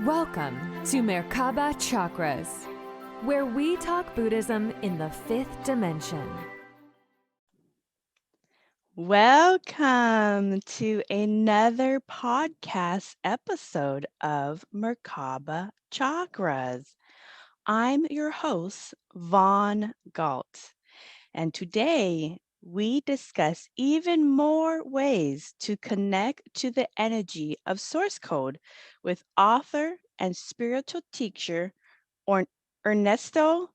Welcome to Merkaba Chakras, where we talk Buddhism in the fifth dimension. Welcome to another podcast episode of Merkaba Chakras. I'm your host, Vaughn Galt, and today we discuss even more ways to connect to the energy of source code with author and spiritual teacher Ernesto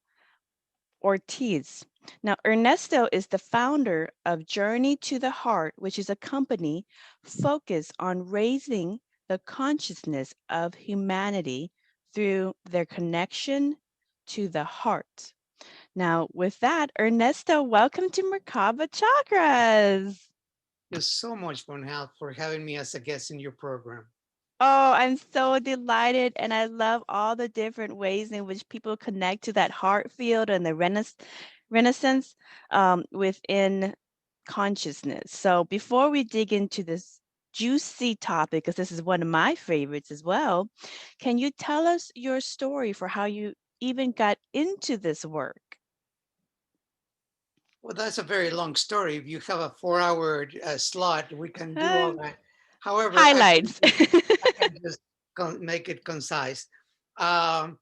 Ortiz. Now, Ernesto is the founder of Journey to the Heart, which is a company focused on raising the consciousness of humanity through their connection to the heart. Now, with that, Ernesto, welcome to Merkaba Chakras. You're so much for having me as a guest in your program. Oh, I'm so delighted. And I love all the different ways in which people connect to that heart field and the renaissance within consciousness. So before we dig into this juicy topic, because this is one of my favorites as well, can you tell us your story for how you even got into this work? Well, that's a very long story. If you have a 4-hour slot, we can do all that. However, Highlights. I can just make it concise. Um,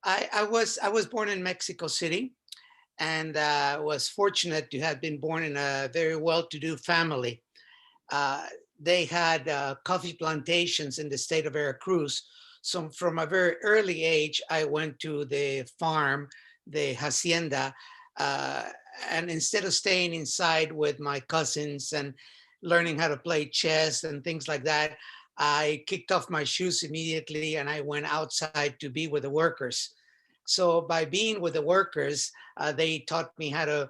I was born in Mexico City, and was fortunate to have been born in a very well-to-do family. Uh, they had coffee plantations in the state of Veracruz. So from a very early age, I went to the farm, the hacienda, uh, and instead of staying inside with my cousins and learning how to play chess and things like that, I kicked off my shoes immediately and I went outside to be with the workers. So by being with the workers, they taught me how to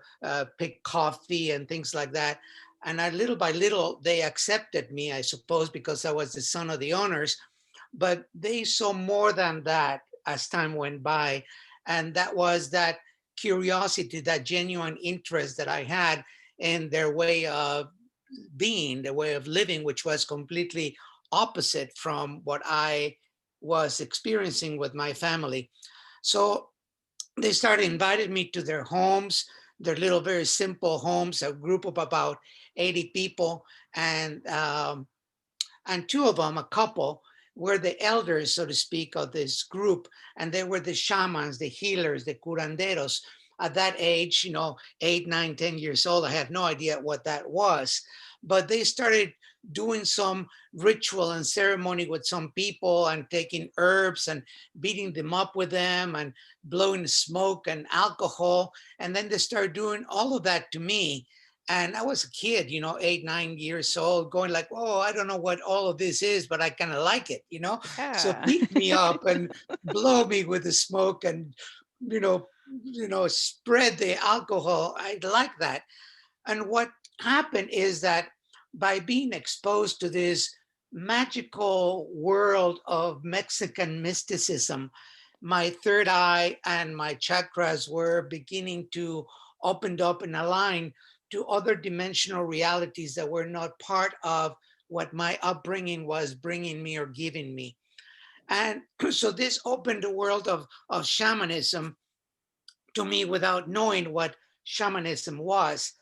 pick coffee and things like that. And little by little, they accepted me, I suppose, because I was the son of the owners. But they saw more than that as time went by. And that was that curiosity, that genuine interest that I had in their way of being, their way of living, which was completely opposite from what I was experiencing with my family. So they started inviting me to their homes, their little, very simple homes, a group of about 80 people. And two of them, a couple, were the elders, so to speak, of this group. And they were the shamans, the healers, the curanderos. At that age, 8, 9, 10 years old, I had no idea what that was. But they started doing some ritual and ceremony with some people and taking herbs and beating them up with them and blowing smoke and alcohol. And then they started doing all of that to me. And I was a kid, 8, 9 years old, going like, oh, I don't know what all of this is, but I kind of like it. So Yeah. beat me up and blow me with the smoke and, spread the alcohol. I like that. And what happened is that by being exposed to this magical world of Mexican mysticism, my third eye and my chakras were beginning to open up and align to other dimensional realities that were not part of what my upbringing was bringing me or giving me. And so this opened the world of shamanism to me without knowing what shamanism was.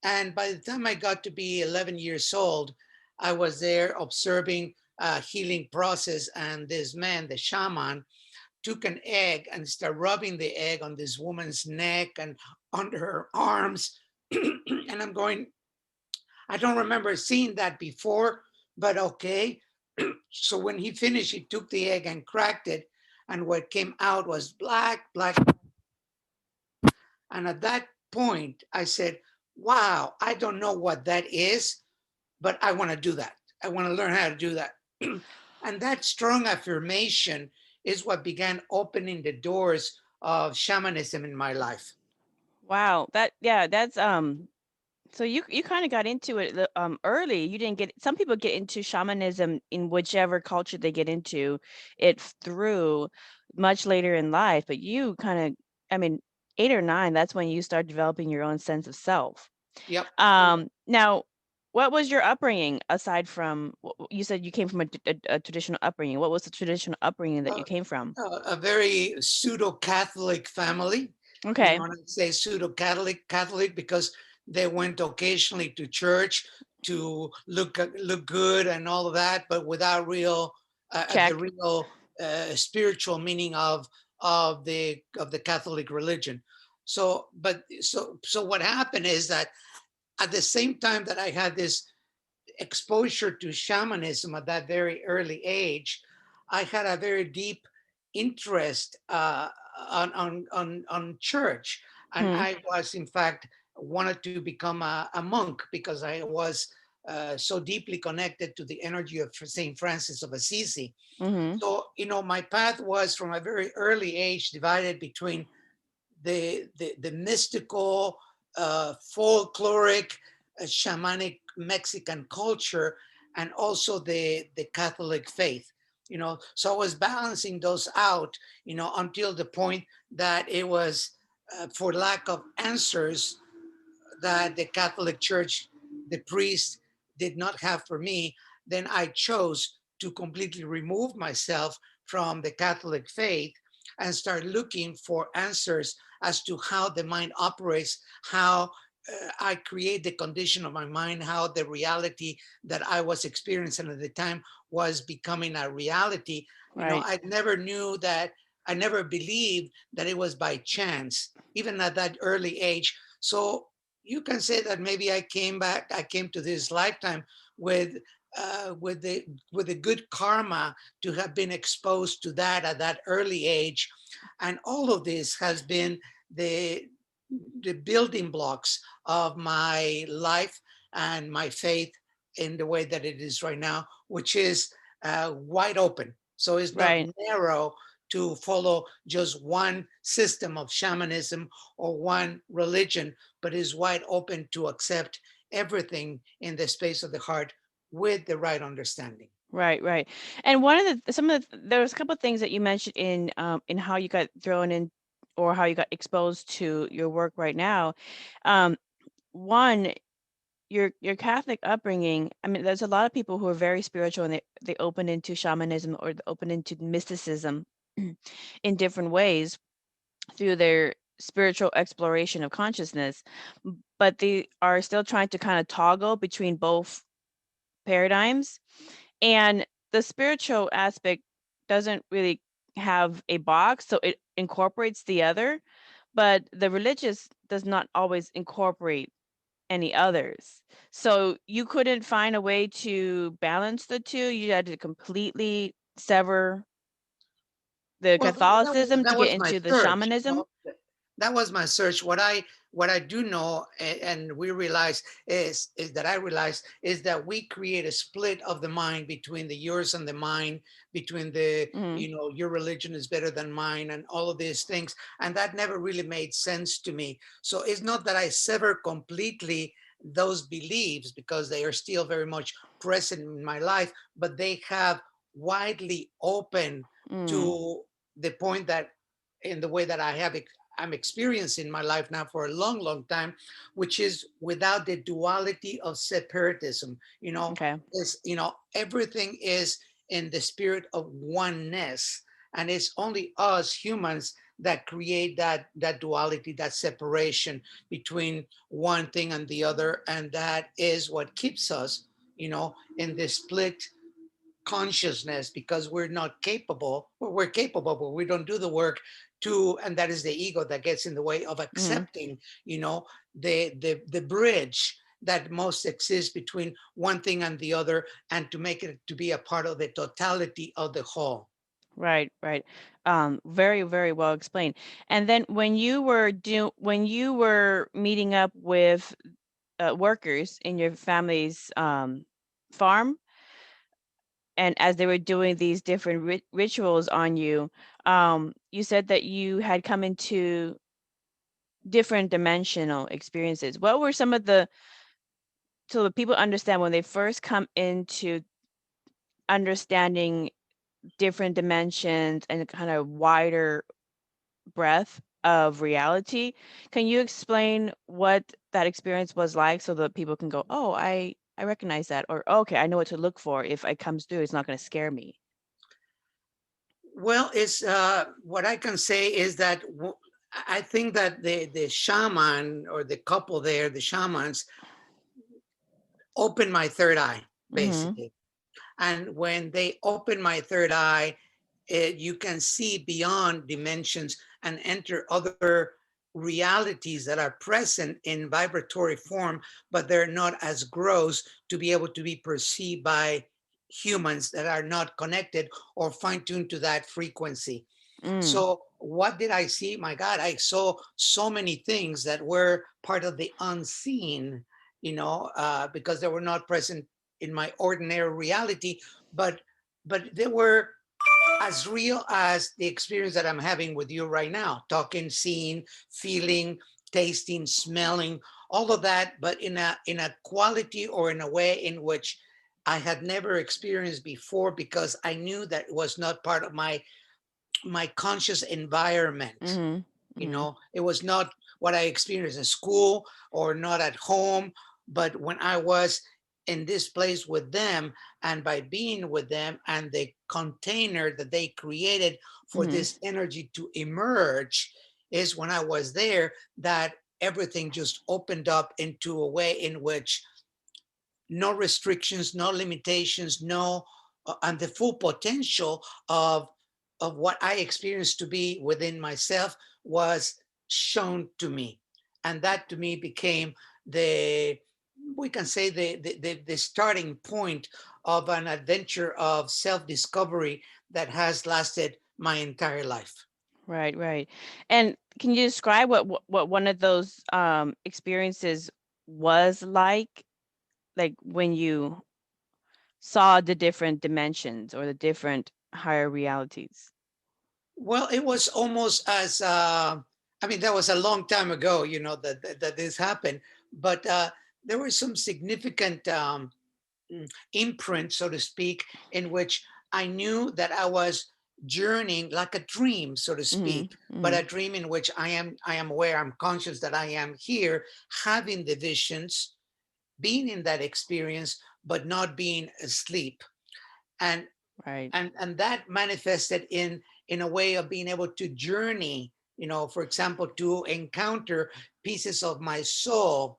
And by the time I got to be 11 years old, I was there observing a healing process. And this man, the shaman, took an egg and started rubbing the egg on this woman's neck and under her arms. And I'm going, I don't remember seeing that before, but okay. So when he finished, he took the egg and cracked it. And what came out was black, black. And at that point, I said, wow, I don't know what that is, but I want to do that. I want to learn how to do that. And that strong affirmation is what began opening the doors of shamanism in my life. Wow. That's so you kind of got into it early. You didn't get, some people get into shamanism in whichever culture they get into it through much later in life, but you kind of, I mean, 8 or 9, that's when you start developing your own sense of self. Yep. Now, what was your upbringing aside from you said you came from a traditional upbringing? What was the traditional upbringing that you came from? A very pseudo-Catholic family. Okay. And I say Catholic because they went occasionally to church to look good and all of that, but without the Check. real spiritual meaning of the Catholic religion. So what happened is that at the same time that I had this exposure to shamanism at that very early age, I had a very deep interest on church, and Hmm. I was, in fact, wanted to become a monk because I was so deeply connected to the energy of Saint Francis of Assisi. Mm-hmm. So, my path was from a very early age divided between the mystical, folkloric, shamanic Mexican culture, and also the Catholic faith. So I was balancing those out, until the point that it was, for lack of answers that the Catholic Church, the priest, did not have for me, then I chose to completely remove myself from the Catholic faith and start looking for answers as to how the mind operates, how I create the condition of my mind, how the reality that I was experiencing at the time was becoming a reality. Right. I never knew that, I never believed that it was by chance, even at that early age. So you can say that maybe I came to this lifetime with with the good karma to have been exposed to that at that early age, and all of this has been the the building blocks of my life and my faith in the way that it is right now, which is wide open. So it's not Right. narrow to follow just one system of shamanism or one religion, but is wide open to accept everything in the space of the heart with the right understanding. Right, right. And one of some of there was a couple of things that you mentioned in how you got thrown in or how you got exposed to your work right now. Um, one, your Catholic upbringing. I mean, there's a lot of people who are very spiritual and they open into shamanism or they open into mysticism in different ways through their spiritual exploration of consciousness, but they are still trying to kind of toggle between both paradigms. And the spiritual aspect doesn't really have a box, so it incorporates the other, but the religious does not always incorporate any others. So you couldn't find a way to balance the two. You had to completely sever the Well, Catholicism to that get was my into the search. shamanism. That was my search. What I do know, and we realize is that I realize is that we create a split of the mind between the yours and the mine, between the, Mhm. your religion is better than mine, and all of these things, and that never really made sense to me. So it's not that I sever completely those beliefs because they are still very much present in my life, but they have widely open Mm. to the point that, in the way that I'm experiencing my life now for a long, long time, which is without the duality of separatism. Okay. Is everything is in the spirit of oneness, and it's only us humans that create that duality, that separation between one thing and the other, and that is what keeps us, in this split consciousness, because we're not capable, well, we're capable, but we don't do the work to, and that is the ego that gets in the way of Mhm. accepting, the bridge that most exists between one thing and the other, and to make it to be a part of the totality of the whole. Right, right. Very, very well explained. And then when you were meeting up with workers in your family's farm, and as they were doing these different rituals on you, you said that you had come into different dimensional experiences. What were some of so that people understand when they first come into understanding different dimensions and kind of wider breadth of reality. Can you explain what that experience was like so that people can go, oh, I recognize that. Or, okay, I know what to look for. If it comes through, it's not going to scare me. Well, it's what I can say is that I think that the shaman or the couple there, the shamans, opened my third eye, Mm-hmm. basically. And when they open my third eye, you can see beyond dimensions and enter other realities that are present in vibratory form, but they're not as gross to be able to be perceived by humans that are not connected or fine tuned to that frequency. Mm. So, what did I see? My God, I saw so many things that were part of the unseen, because they were not present in my ordinary reality, but they were as real as the experience that I'm having with you right now, talking, seeing, feeling, tasting, smelling, all of that, but in a quality or in a way in which I had never experienced before, because I knew that it was not part of my conscious environment. Mm-hmm. Mm-hmm. It was not what I experienced in school or not at home, but when I was in this place with them, and by being with them and the container that they created for Mm-hmm. this energy to emerge, is when I was there that everything just opened up into a way in which no restrictions, no limitations, no, and the full potential of what I experienced to be within myself was shown to me, and that to me became the we can say the starting point of an adventure of self discovery that has lasted my entire life. Right, right. And can you describe what one of those experiences was like when you saw the different dimensions or the different higher realities? Well, it was almost as I mean, that was a long time ago, that this happened, but there were some significant imprint, so to speak, in which I knew that I was journeying like a dream, so to Mm-hmm. speak, but Mm-hmm. a dream in which I am aware, I'm conscious that I am here, having the visions, being in that experience, but not being asleep. And Right. and that manifested in a way of being able to journey, for example, to encounter pieces of my soul,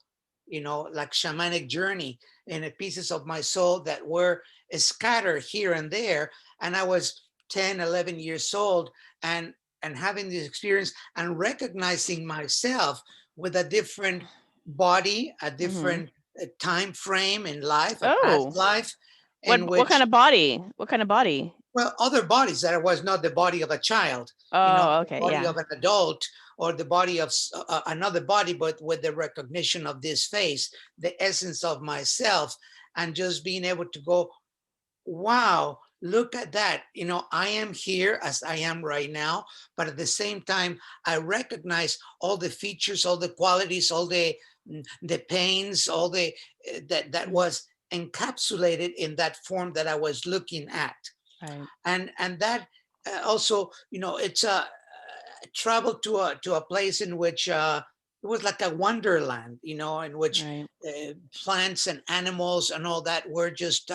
like shamanic journey, and pieces of my soul that were scattered here and there. And I was 10, 11 years old, and having this experience and recognizing myself with a different body, a Mm-hmm. different time frame in life, a past Oh, life, in what kind which, of body? What kind of body? well, other bodies, that was not the body of a child, Oh, the okay, body yeah. of an adult, or the body of another body, but with the recognition of this face, the essence of myself, and just being able to go, wow, look at that. I am here as I am right now, but at the same time, I recognize all the features, all the qualities, all the pains, all the that Mm. was encapsulated in that form that I was looking at. Right, And that also, it's a travel to a place in which it was like a wonderland, in which right. plants and animals and all that were just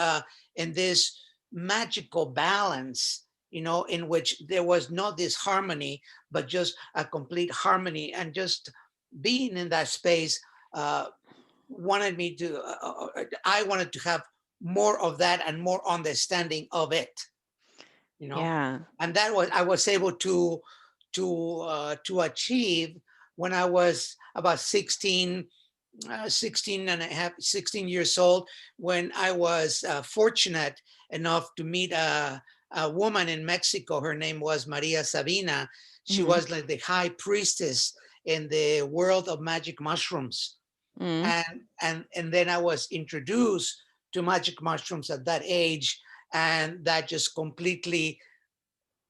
in this magical balance, in which there was not this harmony, but just a complete harmony. And just being in that space uh, wanted me to I wanted to have more of that and more understanding of it, you know Yeah. and that was I was able to achieve when I was about 16 and a half, 16 years old, when I was fortunate enough to meet a woman in Mexico. Her name was Maria Sabina. She Mm-hmm. was like the high priestess in the world of magic mushrooms. Mm-hmm. And then I was introduced to magic mushrooms at that age, and that just completely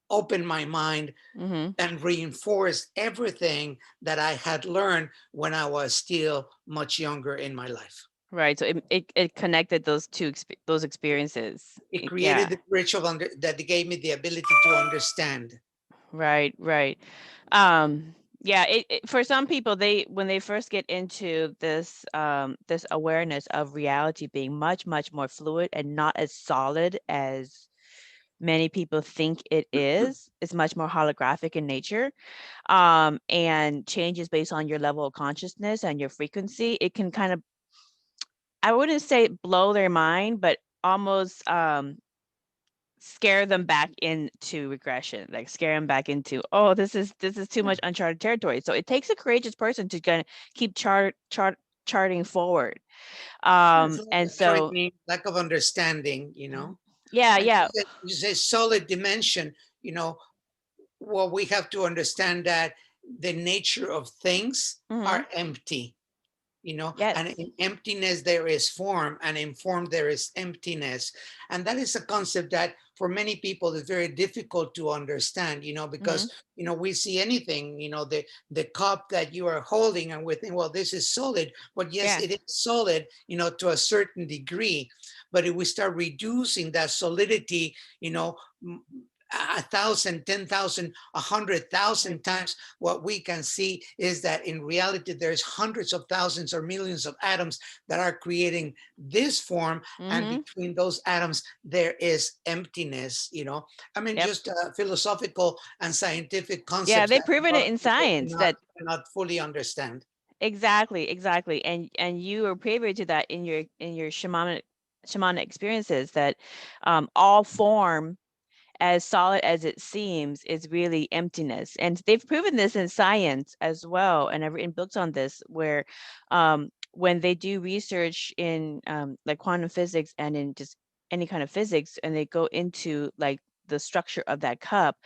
opened my mind Mm-hmm. and reinforced everything that I had learned when I was still much younger in my life. Right. So it connected those those experiences. It created Yeah. the bridge that gave me the ability to understand. Right, right. Um, Yeah, for some people, when they first get into this this awareness of reality being much, much more fluid and not as solid as many people think it is, it's much more holographic in nature, and changes based on your level of consciousness and your frequency. It can kind of, I wouldn't say blow their mind, but almost scare them back into regression, like scare them back into, oh, this is too much uncharted territory. So it takes a courageous person to kind of keep charting forward. It's like And a so training, lack of understanding, you know. yeah, And yeah. you say solid dimension, you know, well, we have to understand that the nature of things Hmm. are empty, you know, and Yes. in emptiness there is form, and in form there is emptiness. And that is a concept that for many people is very difficult to understand, you know, Hmm. because, you know, we see anything, you know, the cup that you are holding, and we think, well, this is solid. But yes, Yeah. it is solid, you know, to a certain degree. But if we start reducing that solidity, you know, 1,000, 10,000, 100,000 times, what we can see is that in reality, there's hundreds of thousands or millions of atoms that are creating this form. And Hmm. between those atoms, there is emptiness, you know. I mean, Yep. just philosophical and scientific Yeah, concepts they've that a proven lot it of in people science that cannot fully understand. exactly, exactly. And you are privy to that in your shamanic experiences, that all form, as solid as it seems, is really emptiness. And they've proven this in science as well. And I've written books on this, where when they do research in like quantum physics and in just any kind of physics, and they go into like the structure of that cup,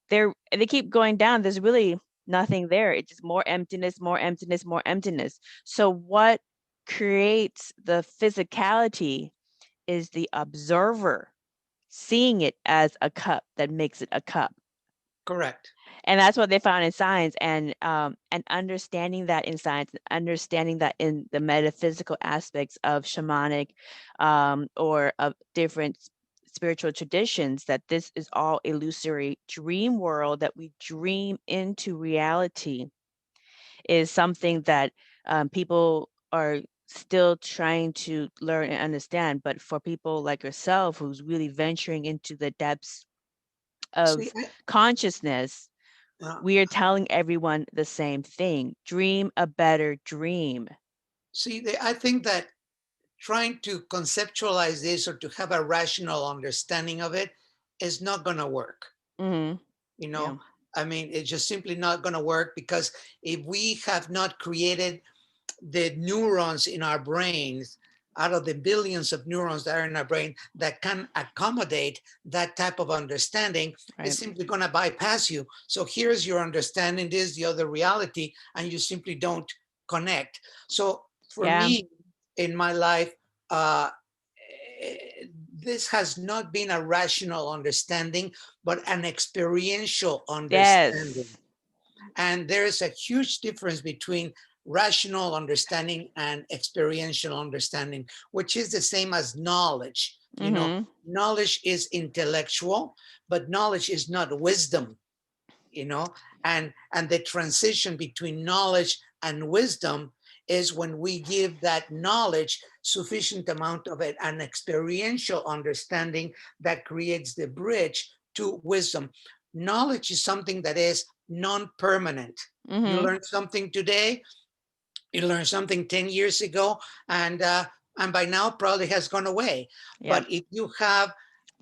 they keep going down. There's really nothing there. It's just more emptiness, more emptiness, more emptiness. So what creates the physicality is the observer seeing it as a cup that makes it a cup. Correct. And that's what they found in science, and understanding that in science, understanding that in the metaphysical aspects of shamanic, or of different spiritual traditions, that this is all illusory dream world that we dream into reality, is something that people are still trying to learn and understand. But for people like yourself, who's really venturing into the depths See, of consciousness, uh, we are telling everyone the same thing: dream a better dream. I think that trying to conceptualize this or to have a rational understanding of it is not going to work. Hmm. You Yeah. know, I mean, it's just simply not going to work, because if we have not created the neurons in our brains, out of the billions of neurons that are in our brain that can accommodate that type of understanding, Right. it's simply going to bypass you. So here's your understanding, this is the other reality, and you simply don't connect. So for Yeah. me in my life, uh, this has not been a rational understanding, but an experiential understanding. Yes. And there is a huge difference between rational understanding and experiential understanding, which is the same as knowledge. You know, Hmm. knowledge is intellectual, but knowledge is not wisdom, you know. And the transition between knowledge and wisdom is when we give that knowledge sufficient amount of it, an experiential understanding that creates the bridge to wisdom. Knowledge is something that is non-permanent. You Hmm. learn something today, you learned something 10 years ago, and by now probably has gone away. Yep. But if you have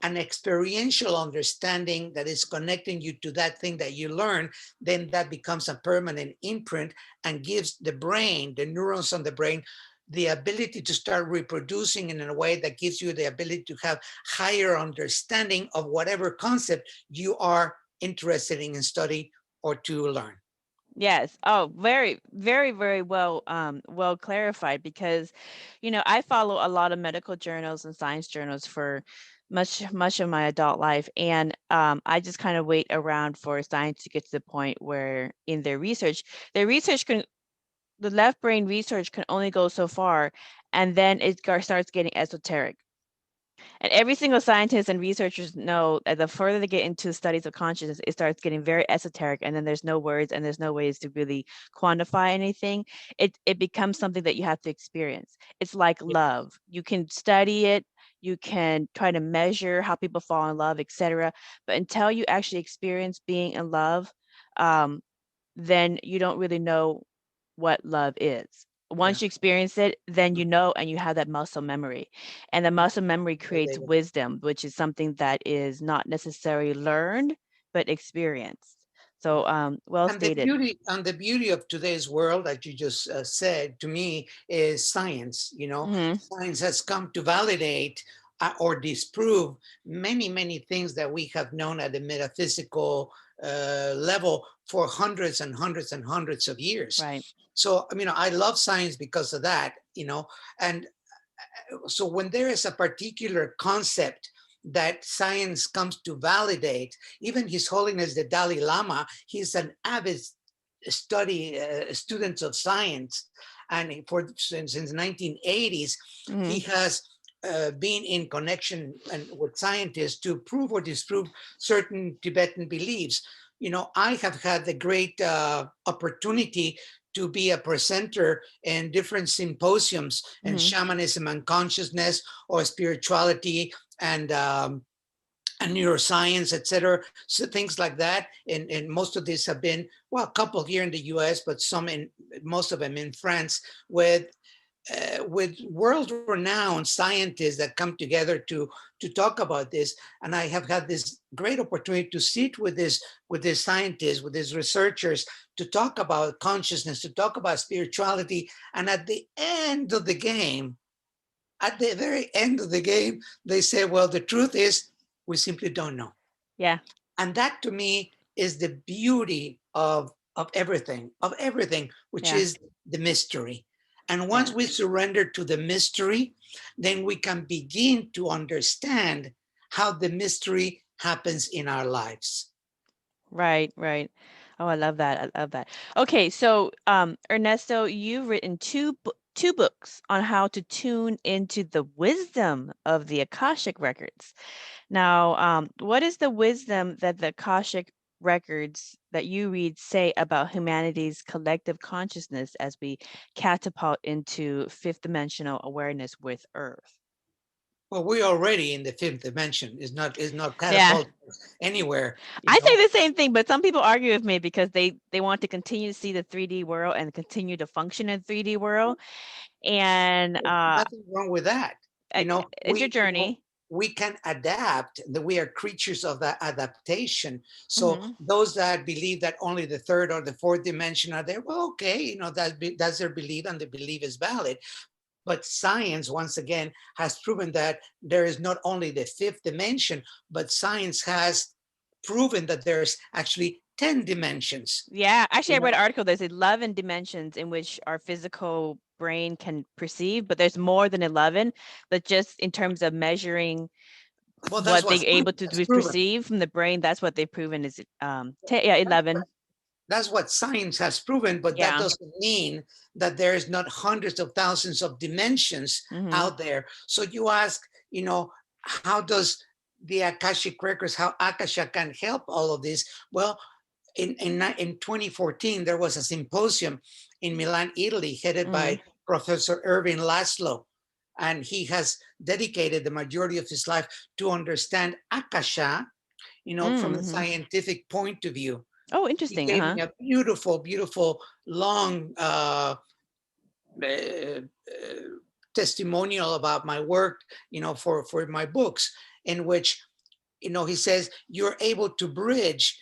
an experiential understanding that is connecting you to that thing that you learn, then that becomes a permanent imprint and gives the brain, the neurons on the brain, the ability to start reproducing in a way that gives you the ability to have higher understanding of whatever concept you are interested in study or to learn. Yes. Oh, very, very, very well, well clarified. Because, I follow a lot of medical journals and science journals for much of my adult life, and I just kind of wait around for science to get to the point where, in their research can the left brain research can only go so far, and then it starts getting esoteric. And every single scientist and researchers know that the further they get into studies of consciousness, it starts getting very esoteric, and then there's no words and there's no ways to really quantify anything. It becomes something that you have to experience. It's like Yeah. love. You can study it, you can try to measure how people fall in love, etc. But until you actually experience being in love, um, then you don't really know what love is. Yeah. Once you experience it, then you know, and you have that muscle memory. And the muscle memory creates They- wisdom, which is something that is not necessarily learned, but experienced. So, well stated. And the beauty of today's world, that you just said to me, is science. Hmm. Science has come to validate or disprove many things that we have known at the metaphysical level for hundreds and hundreds and hundreds of years. Right. So, I love science because of that. And so when there is a particular concept that science comes to validate, even His Holiness the Dalai Lama, he's an avid student of science, and since 1980s, Hmm. he has been in connection with scientists to prove or disprove certain Tibetan beliefs. I have had the great opportunity to be a presenter in different symposiums in Hmm. shamanism and consciousness, or spirituality and neuroscience, etc. So things like that. And most of these have been, well, a couple here in the US, but most of them in France, with world-renowned scientists that come together to talk about this. And I have had this great opportunity to sit with these scientists, with these researchers, to talk about consciousness, to talk about spirituality. And at the end of the game, at the very end of the game, they say, well, the truth is, we simply don't know. Yeah. And that to me is the beauty of everything, which Yeah. is the mystery. And once Yeah. we surrender to the mystery, then we can begin to understand how the mystery happens in our lives. Right. Right. Oh, I love that. I love that. Okay, so Ernesto, you've written two books on how to tune into the wisdom of the Akashic records. Now, what is the wisdom that the Akashic records that you read say about humanity's collective consciousness as we catapult into fifth dimensional awareness with Earth? Well, we're already in the fifth dimension. Is not Yeah, catapult anywhere, I say the same thing, but some people argue with me because they want to continue to see the 3D world and continue to function in 3D world. And Nothing wrong with that. You know, it's your we you know journey. we can adapt. That we are creatures of that adaptation. So Hmm. those that believe that only the third or the fourth dimension are there, well, okay, that's their belief, and the belief is valid. But science, once again, has proven that there is not only the fifth dimension, but science has proven that there's actually 10 dimensions. Yeah, actually, You I read know, an article. There's 11 dimensions in which our physical brain can perceive, but there's more than 11. But just in terms of measuring well, that's what what they're able science to has proven. perceive from the brain, that's what they've proven is yeah, 11. That's what science has proven, but that Yeah. doesn't mean that there is not hundreds of thousands of dimensions Hmm. out there. So you ask, how does the Akashic records, how Akasha can help all of this? Well, in 2014, there was a symposium in Milan, Italy, headed Hmm. by Professor Irving Laszlo. And he has dedicated the majority of his life to understand Akasha, from the Hmm. scientific point of view. Oh, He interesting. gave Uh-huh. me a beautiful, long uh, testimonial about my work, for my books, in which, he says you're able to bridge,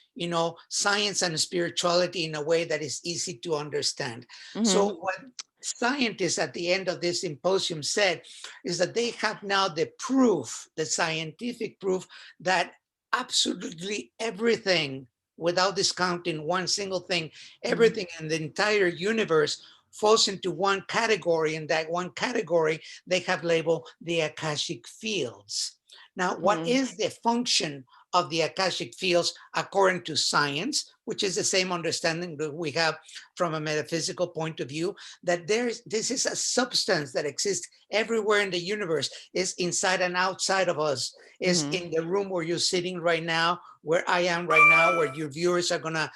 science and spirituality in a way that is easy to understand. Hmm. So what scientists at the end of this symposium said is that they have now the proof, the scientific proof, that absolutely everything, without discounting one single thing, Hmm. everything in the entire universe falls into one category, and that one category they have labeled the Akashic Fields. Now, what Hmm. is the function of the Akashic Fields according to science, which is the same understanding that we have from a metaphysical point of view, that this is a substance that exists everywhere in the universe, is inside and outside of us, is in the room where you're sitting right now, where I am right now, where your viewers are going to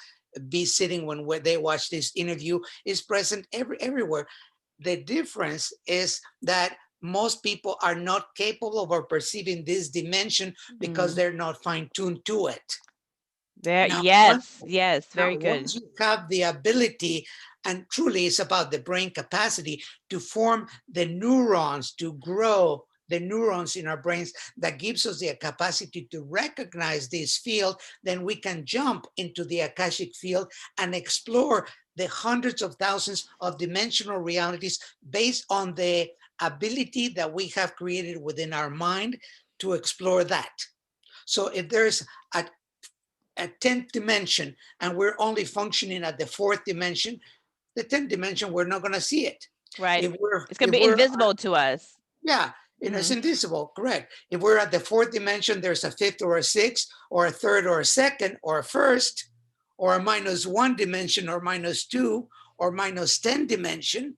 be sitting when they watch this interview, is present everywhere. The difference is that most people are not capable of perceiving this dimension because they're not fine-tuned to it. Now, Yes, now, very good. once you have the ability, and truly it's about the brain capacity to form the neurons, to grow the neurons in our brains that gives us the capacity to recognize this field, then we can jump into the Akashic field and explore the hundreds of thousands of dimensional realities based on the ability that we have created within our mind to explore that. So if there's a 10th dimension and we're only functioning at the 4th dimension, the 10th dimension, we're not going to see it. Right. It's going to be invisible to us. Yeah, it's invisible, correct. If we're at the 4th dimension, there's a 5th or a 6th or a 3rd or a 2nd or a 1st or a -1 dimension or -2 or -10 dimension,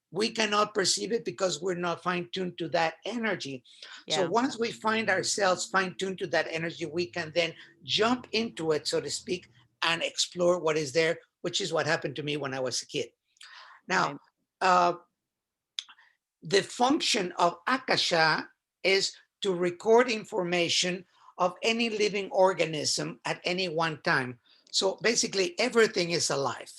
we cannot perceive it because we're not fine-tuned to that energy. So once we find ourselves fine-tuned to that energy, we can then jump into it, so to speak, and explore what is there, which is what happened to me when I was a kid. Now, the function of Akasha is to record information of any living organism at any one time. So basically, everything is alive.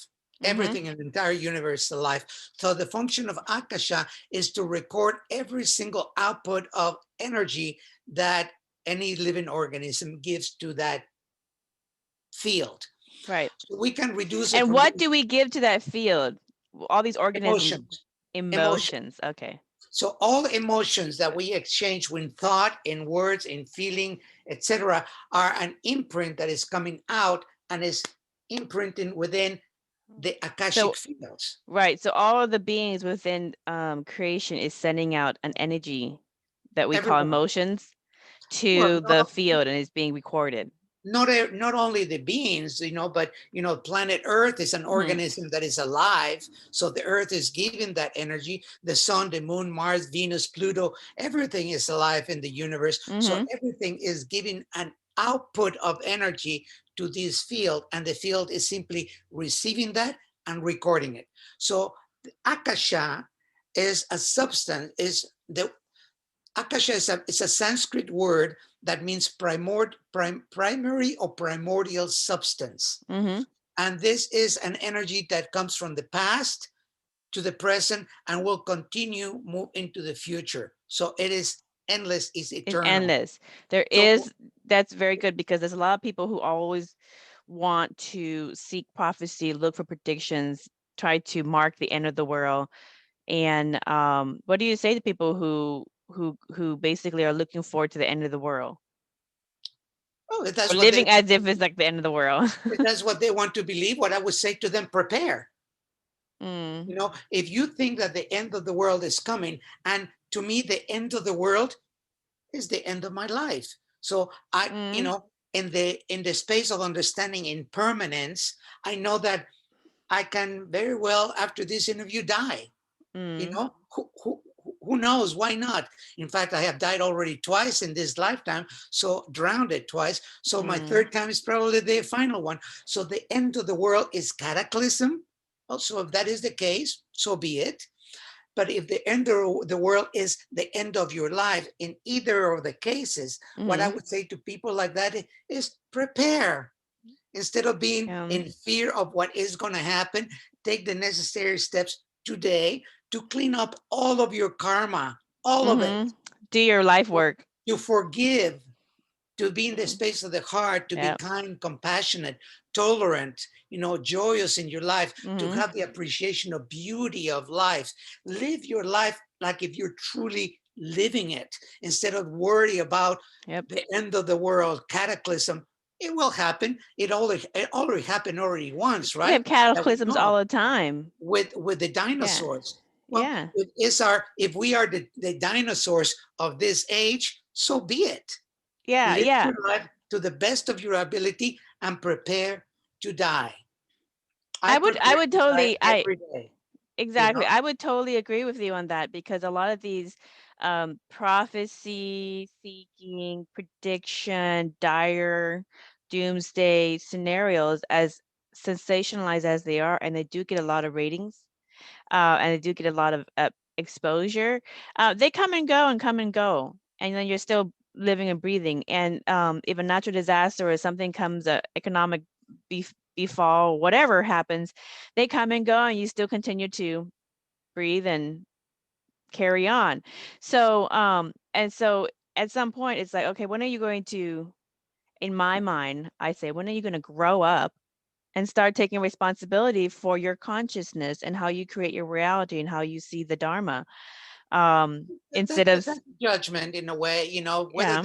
Everything in the entire universe is alive. So the function of Akasha is to record every single output of energy that any living organism gives to that field. Right. So we can reduce it. And what do we give to that field? All these organisms. Emotions. Okay. So all emotions that we exchange in thought, in words, in feeling, etc., are an imprint that is coming out and is imprinting within the Akashic fields. Right. So all of the beings within creation is sending out an energy that we call emotions to the field, and it's being recorded. Not only the beings, but planet Earth is an organism that is alive. So the Earth is giving that energy. The sun, the moon, Mars, Venus, Pluto, everything is alive in the universe. So everything is giving an output of energy to this field, and the field is simply receiving that and recording it. So the Akasha is a substance, Akasha is a Sanskrit word that means primary or primordial substance. And this is an energy that comes from the past to the present and will continue move into the future. So it is endless, it's eternal. It's endless. That's very good, because there's a lot of people who always want to seek prophecy, look for predictions, try to mark the end of the world. And what do you say to people who basically are looking forward to the end of the world? Oh, that's living as if it's like the end of the world. That's what they want to believe. What I would say to them, prepare. If you think that the end of the world is coming, and to me, the end of the world is the end of my life. So I, in the space of understanding impermanence, I know that I can very well, after this interview, die. Who knows? Why not? In fact, I have died already twice in this lifetime, so drowned it twice. So my third time is probably the final one. So the end of the world is cataclysm. Also, if that is the case, so be it. But if the end of the world is the end of your life, in either of the cases, what I would say to people like that is prepare. Instead of being in fear of what is going to happen, take the necessary steps today to clean up all of your karma, all of it. Do your life work. To forgive, to be in the space of the heart, to be kind, compassionate, tolerant, joyous in your life, to have the appreciation of beauty of life. Live your life like if you're truly living it, instead of worry about the end of the world, cataclysm. It will happen. It already happened once, right? We have cataclysms all the time. With the dinosaurs. Well, if we are the dinosaurs of this age, so be it. Yeah, Live yeah. your life to the best of your ability and prepare to die. I I prepare would to die totally every day, you exactly. know. I would totally agree with you on that because a lot of these prophecy seeking, prediction, dire doomsday scenarios, as sensationalized as they are, and they do get a lot of ratings, and they do get a lot of exposure. They come and go and come and go, and then you're still living and breathing. And if a natural disaster or something comes, economic befall, whatever happens, they come and go, and you still continue to breathe and carry on. So, and so at some point, it's like, okay, when are you going to? In my mind, I say, when are you going to grow up and start taking responsibility for your consciousness and how you create your reality and how you see the Dharma. Instead of, That's judgment in a way, you know, yeah,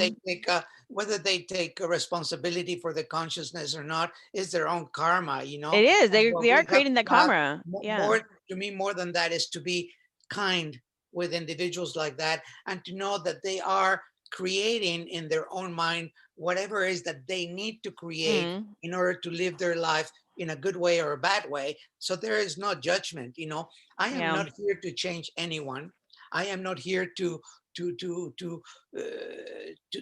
whether they take a responsibility for the consciousness or not is their own karma, you know. it is. And They what are we have creating that to have karma. Yeah. more, to me, more than that is to be kind with individuals like that, and to know that they are creating in their own mind whatever it is that they need to create Mm, in order to live their life in a good way or a bad way. So there is no judgment, you know. I am yeah. not here to change anyone. I am not here to to to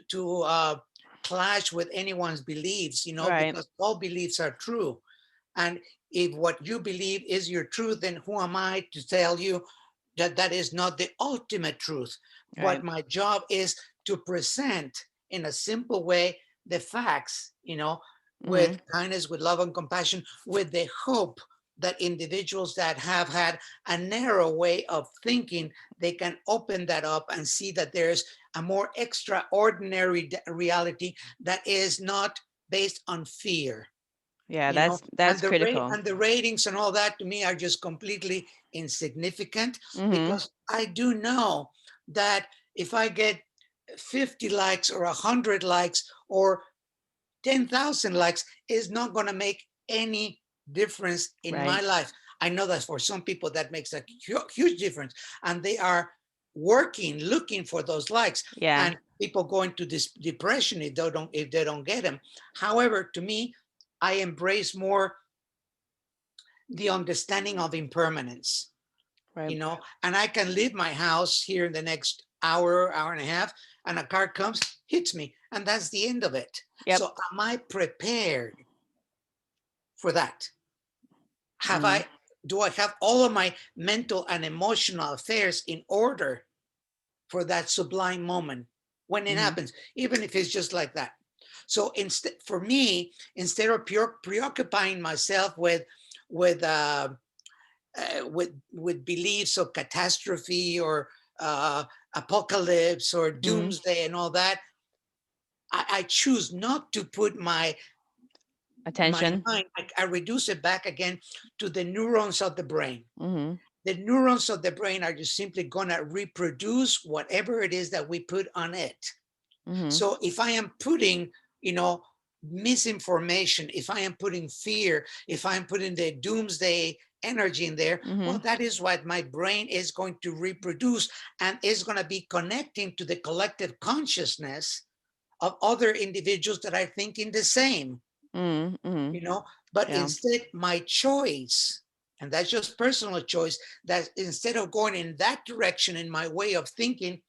to clash with anyone's beliefs, you know, Right. because all beliefs are true. And if what you believe is your truth, then who am I to tell you that that is not the ultimate truth? Right. But my job is to present in a simple way the facts, you know, Mm-hmm. with kindness, with love and compassion, with the hope that individuals that have had a narrow way of thinking, they can open that up and see that there's a more extraordinary reality that is not based on fear, Yeah, you know. And that's critical. the ratings and all that to me are just completely insignificant, Mm-hmm. because I do know that if I get 50 likes or 100 likes or 10,000 likes, is not going to make any difference in my Right. life. I know that for some people that makes a huge difference, and they are working, looking for those likes, Yeah. and people go into this depression if they don't get them. However, to me, I embrace more the understanding of impermanence, Right. you know, and I can leave my house here in the next hour, hour and a half, and a car comes, hits me, and that's the end of it. Yep. So am I prepared for that? Have Mm. I, do I have all of my mental and emotional affairs in order for that sublime moment when it Mm-hmm. happens, even if it's just like that? So instead, for me, instead of preoccupying myself with with beliefs of catastrophe or apocalypse or Mm-hmm. doomsday and all that, I choose not to put my Attention. mind. I reduce it back again to the neurons of the brain. Mm-hmm. The neurons of the brain are just simply going to reproduce whatever it is that we put on it. Mm-hmm. So if I am putting, you know, misinformation, if I am putting fear, if I'm putting the doomsday energy in there, well, Mm-hmm. that is what my brain is going to reproduce, and is going to be connecting to the collective consciousness of other individuals that are thinking the same, Mm-hmm. you know. But Yeah. instead, my choice, and that's just personal choice, that instead of going in that direction in my way of thinking,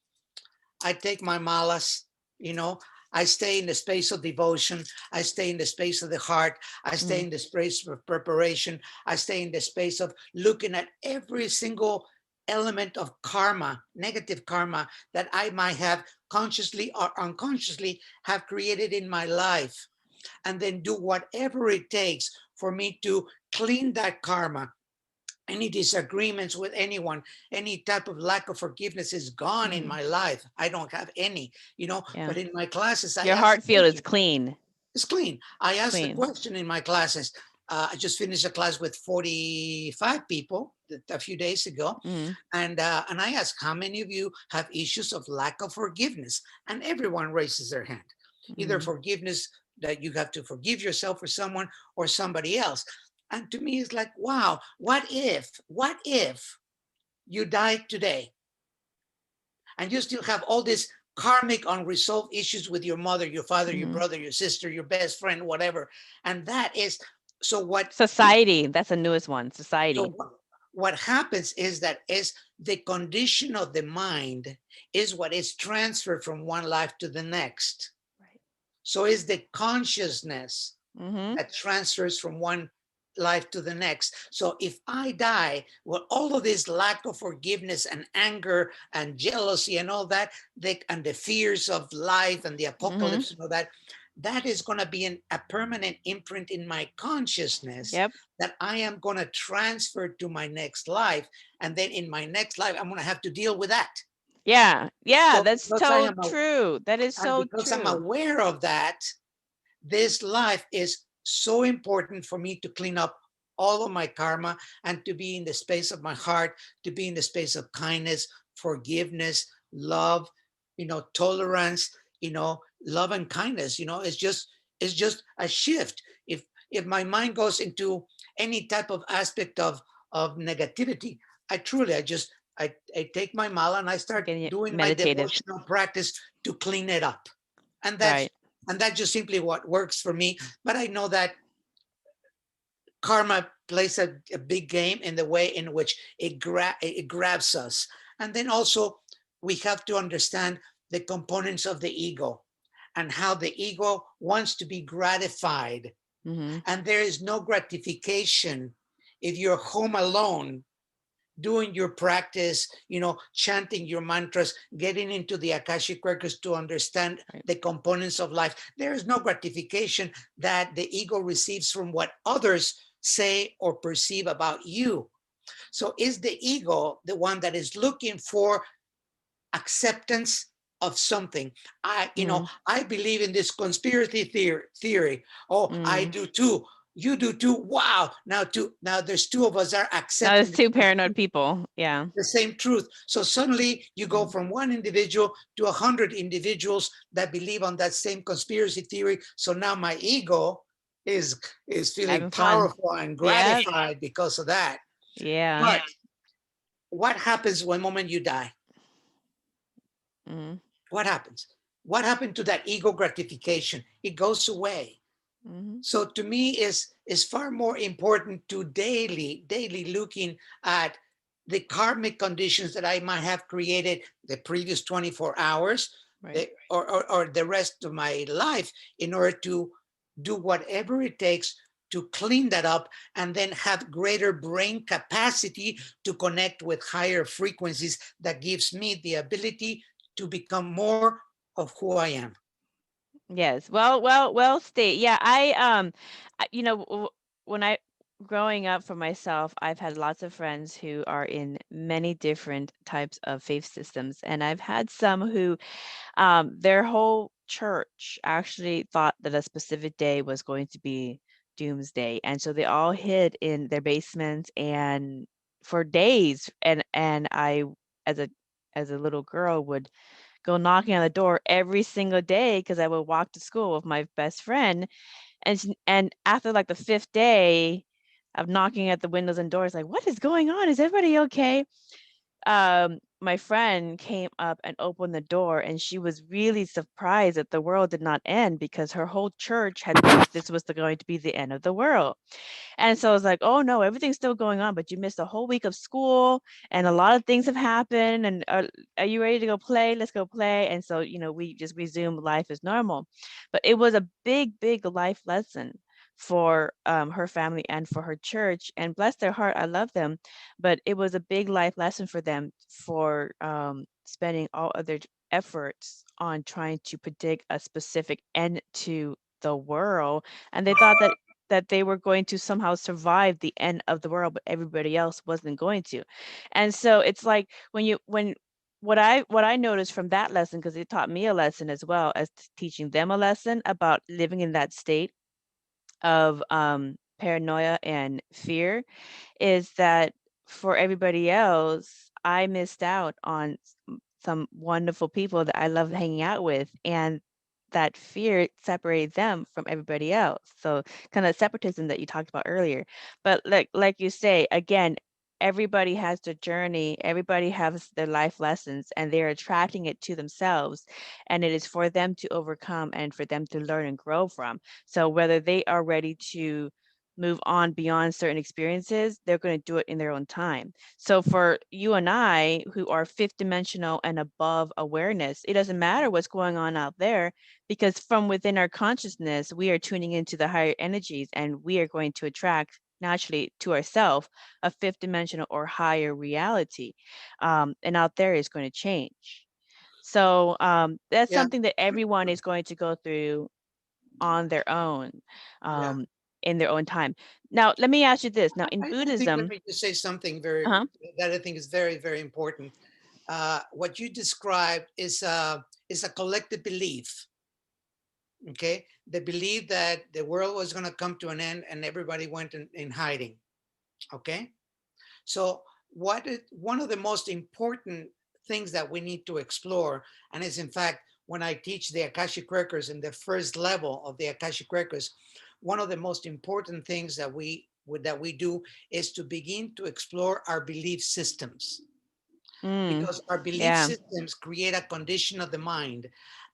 I take my malas, you know, I stay in the space of devotion. I stay in the space of the heart. I stay Mm-hmm. in the space of preparation. I stay in the space of looking at every single element of karma, negative karma, that I might have consciously or unconsciously have created in my life, and then do whatever it takes for me to clean that karma. Any disagreements with anyone, any type of lack of forgiveness is gone in Mm-hmm. my life. I don't have any, you know. Yeah. But in my classes, I Your ask the heart field is question. clean. It's clean. I ask the Clean. question in my classes. I just finished a class with 45 people a few days ago, Mm-hmm. and I ask, how many of you have issues of lack of forgiveness? And everyone raises their hand. Either Mm-hmm. forgiveness, that you have to forgive yourself for someone or somebody else. And to me, it's like, wow, what if you died today and you still have all this karmic unresolved issues with your mother, your father, your Mhm. brother, your sister, your best friend, whatever. And that is, so what Society, that's the newest one, so society. what happens is that is the condition of the mind is what is transferred from one life to the next. Right. So is the consciousness Mhm. that transfers from one life to the next. So if I die, well, all of this lack of forgiveness and anger and jealousy and all that, and the fears of life and the Mhm. apocalypse and all that, that is going to be a permanent imprint in my consciousness Yep. that I am going to transfer to my next life. And then in my next life, I'm going to have to deal with that. Yeah. Yeah, So that's because I so am, true. That is and so because I'm true. aware of that, this life is so important for me to clean up all of my karma and to be in the space of my heart, to be in the space of kindness, forgiveness, love, tolerance, love and kindness. It's just a shift. If my mind goes into any type of aspect of negativity, I take my mala and I start Getting it doing my meditative. devotional practice to clean it up. And that's Right. and that's just simply what works for me. But I know that karma plays a big game in the way in which it grabs us. And then also we have to understand the components of the ego and how the ego wants to be gratified. Mhm. And there is no gratification if you're home alone doing your practice, chanting your mantras, getting into the Akashic records to understand Right. the components of life. There is no gratification that the ego receives from what others say or perceive about you. So is the ego the one that is looking for acceptance of something? Mhm. I believe in this conspiracy theory. Oh, I Mhm. do too. You do too. Wow. Now there's two of us are Now there's accepting two paranoid people. Yeah. the same truth. So suddenly you go Mhm. from one individual to 100 individuals that believe on that same conspiracy theory. So now my ego is is feeling Having fun. powerful and Yep. gratified because of that. Yeah. But what happens one moment you die? Mhm. What happens? What happened to that ego gratification? It goes away. Mhm. So to me is far more important to daily looking at the karmic conditions that I might have created the previous 24 hours, Right. or the rest of my life, in order to do whatever it takes to clean that up and then have greater brain capacity to connect with higher frequencies that gives me the ability to become more of who I am. Yes. Well state. Yeah, when I growing up for myself, I've had lots of friends who are in many different types of faith systems, and I've had some who their whole church actually thought that a specific day was going to be doomsday, and so they all hid in their basements and for days, and I as a little girl would go knocking on the door every single day because I would walk to school with my best friend. And after like the fifth day of knocking at the windows and doors, like, what is going on? Is everybody okay? My friend came up and opened the door, and she was really surprised that the world did not end because her whole church had thought this was going to be the end of the world. And so I was like, oh no, everything's still going on, but you missed a whole week of school and a lot of things have happened. And are you ready to go play? Let's go play. And so, we just resumed life as normal. But it was a big, big life lesson for her family and for her church. And bless their heart, I love them. But it was a big life lesson for them for spending all of their efforts on trying to predict a specific end to the world. And they thought that they were going to somehow survive the end of the world, but everybody else wasn't going to. And so it's like when what I noticed from that lesson, because it taught me a lesson as well as teaching them a lesson about living in that state of paranoia and fear, is that for everybody else, I missed out on some wonderful people that I loved hanging out with, and that fear separated them from everybody else. So kind of separatism that you talked about earlier. But like you say, again, everybody has their journey, everybody has their life lessons, and they're attracting it to themselves. And it is for them to overcome and for them to learn and grow from. So whether they are ready to move on beyond certain experiences, they're going to do it in their own time. So for you and I, who are fifth dimensional and above awareness, it doesn't matter what's going on out there, because from within our consciousness, we are tuning into the higher energies, and we are going to attract naturally to ourselves a fifth dimensional or higher reality. And out there is going to change. So that's Yeah, something that everyone is going to go through on their own, yeah. in their own time. Now, let me ask you this. Now, in I think, let Buddhism, me just say something very, uh-huh. that I think is very, very important. What you described is a collective belief. Okay, the belief that the world was going to come to an end and everybody went in hiding. Okay, so one of the most important things that we need to explore, and is in fact when I teach the Akashic Records in the first level of the Akashic Records, one of the most important things that we do is to begin to explore our belief systems, Mm, because our belief yeah. systems create a condition of the mind,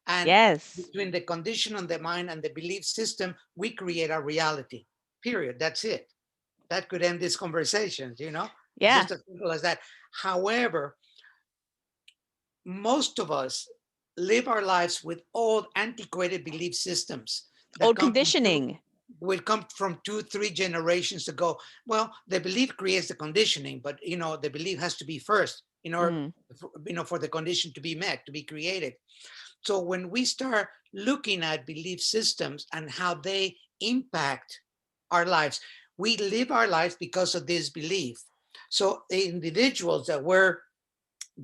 and Yes. between the condition of the mind and the belief system, we create our reality. Period. That's it. That could end this conversation, it's Yeah. just as simple as that. However, most of us live our lives with old antiquated belief systems that Old come from conditioning. will come from 2-3 generations ago. Well, the belief creates the conditioning, but the belief has to be first in order Mm. for the condition to be met, to be created. So when we start looking at belief systems and how they impact our lives, we live our lives because of this belief. So the individuals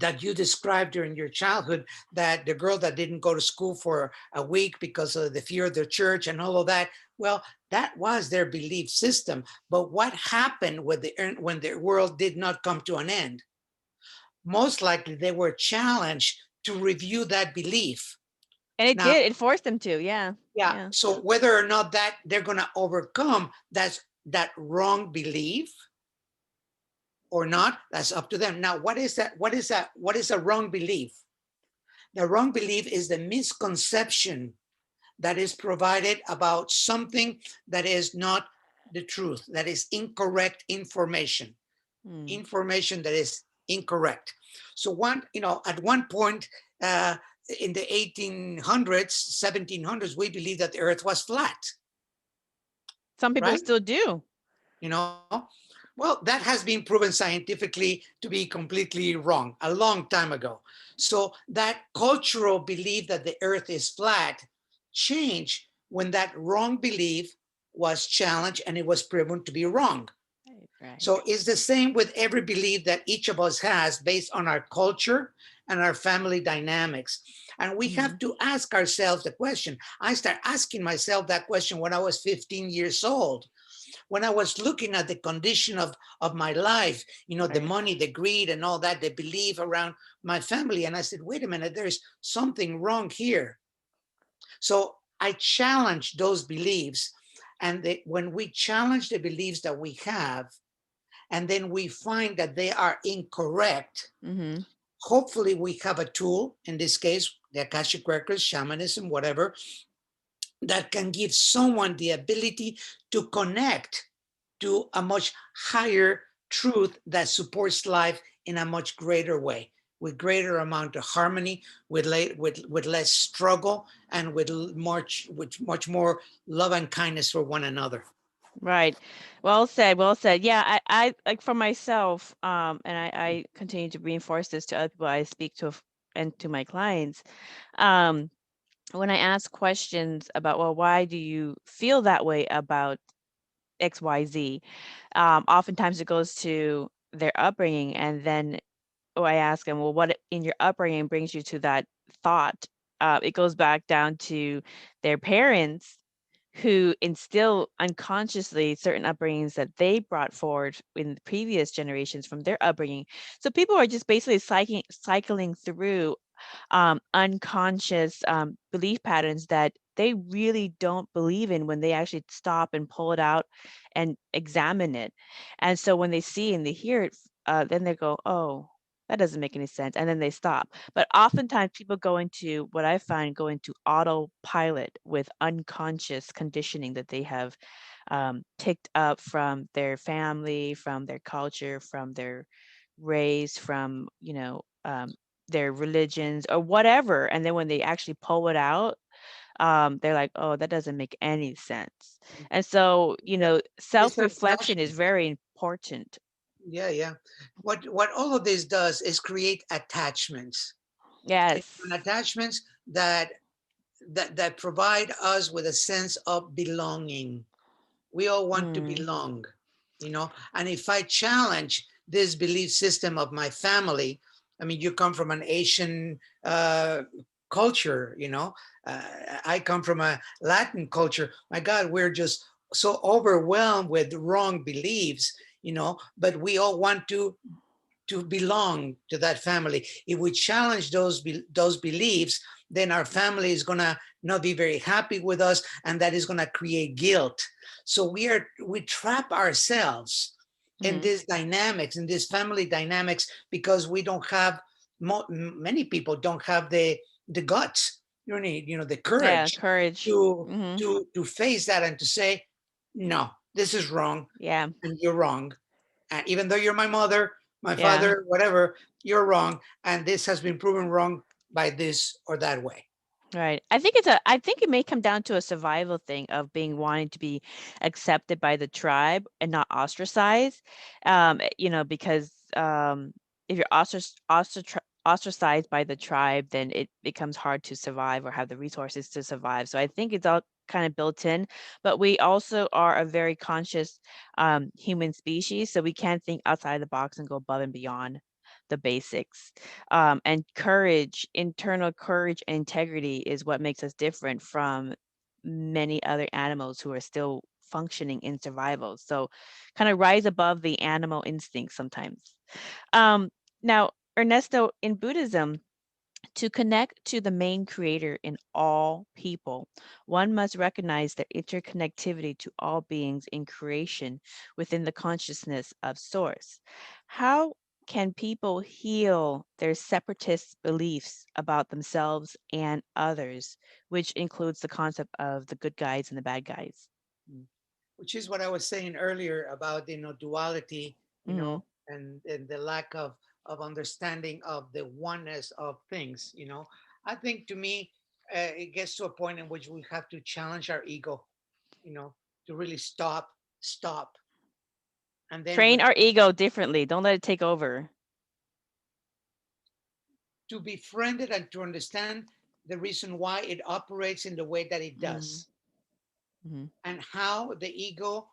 that you described during your childhood, that the girl that didn't go to school for a week because of the fear of the church and all of that, well, that was their belief system. But what happened when the world did not come to an end? Most likely they were challenged to review that belief. And it Now, did. It forced them to. Yeah. yeah, Yeah. so whether or not that they're going to overcome that wrong belief or not, that's up to them. Now, what is that? What is a wrong belief? The wrong belief is the misconception that is provided about something that is not the truth, that is incorrect information, Mm. information that is incorrect. So at one point in the 1800s, 1700s, we believed that the earth was flat, Some people right? still do. You know, well, that has been proven scientifically to be completely wrong a long time ago. So that cultural belief that the earth is flat changed when that wrong belief was challenged and it was proven to be wrong. Right. Right. So it's the same with every belief that each of us has based on our culture and our family dynamics. And we have Mhm. to ask ourselves the question. I started asking myself that question when I was 15 years old, when I was looking at the condition of my life, the Right. money, the greed, and all that, the belief around my family. And I said, wait a minute, there's something wrong here. So I challenged those beliefs. And when we challenge the beliefs that we have, and then we find that they are incorrect, Mhm. hopefully we have a tool, in this case, the Akashic Records, shamanism, whatever, that can give someone the ability to connect to a much higher truth that supports life in a much greater way, with greater amount of harmony, with less struggle, and with much more love and kindness for one another. Right. Well said. Well said. Yeah, I like for myself, and I continue to reinforce this to other people I speak to and to my clients. Um, when I ask questions about, well, why do you feel that way about XYZ? Oftentimes it goes to their upbringing, and then I ask them, well, what in your upbringing brings you to that thought? It goes back down to their parents who instill unconsciously certain upbringings that they brought forward in the previous generations from their upbringing. So people are just basically cycling through unconscious belief patterns that they really don't believe in when they actually stop and pull it out and examine it. And so when they see and they hear it then they go, oh, that doesn't make any sense, and then they stop. But oftentimes people go into what I find go into autopilot with unconscious conditioning that they have picked up from their family, from their culture, from their race, from their religions or whatever. And then when they actually pull it out, they're like, oh, that doesn't make any sense. And so, It's self-reflection is attachment. very important. Yeah, yeah. What all of this does is create attachments. And Yes. attachments that provide us with a sense of belonging. We all want to Mm, belong, and if I challenge this belief system of my family, I mean, you come from an Asian culture, I come from a Latin culture. My God, we're just so overwhelmed with wrong beliefs, but we all want to belong to that family. If we challenge those beliefs, then our family is gonna not be very happy with us, and that is gonna create guilt. So we trap ourselves in mm, these dynamics, in these family dynamics, because we don't have many people don't have the guts, the yeah, courage courage. to Hmm. to face that and to say, no, this is wrong, Yeah, and you're wrong, and even though you're my mother, my yeah. father, whatever, you're wrong. And this has been proven wrong by this or that way. Right. I think it may come down to a survival thing of being wanting to be accepted by the tribe and not ostracized. Because if you're ostracized by the tribe, then it becomes hard to survive or have the resources to survive. So I think it's all kind of built in, but we also are a very conscious human species, so we can think outside the box and go above and beyond the basics. And courage, internal courage and integrity is what makes us different from many other animals who are still functioning in survival. So kind of rise above the animal instinct sometimes. Um, Now, Ernesto, in Buddhism, to connect to the main creator in all people, one must recognize the interconnectivity to all beings in creation within the consciousness of Source. How can people heal their separatist beliefs about themselves and others, which includes the concept of the good guys and the bad guys? Mm. Which is what I was saying earlier about duality, Hmm. and the lack of understanding of the oneness of things. I think, to me, it gets to a point in which we have to challenge our ego, you know, to really stop, and then Train our ego differently. Don't let it take over. to befriend it and to understand the reason why it operates in the way that it Mm-hmm. does, and how the ego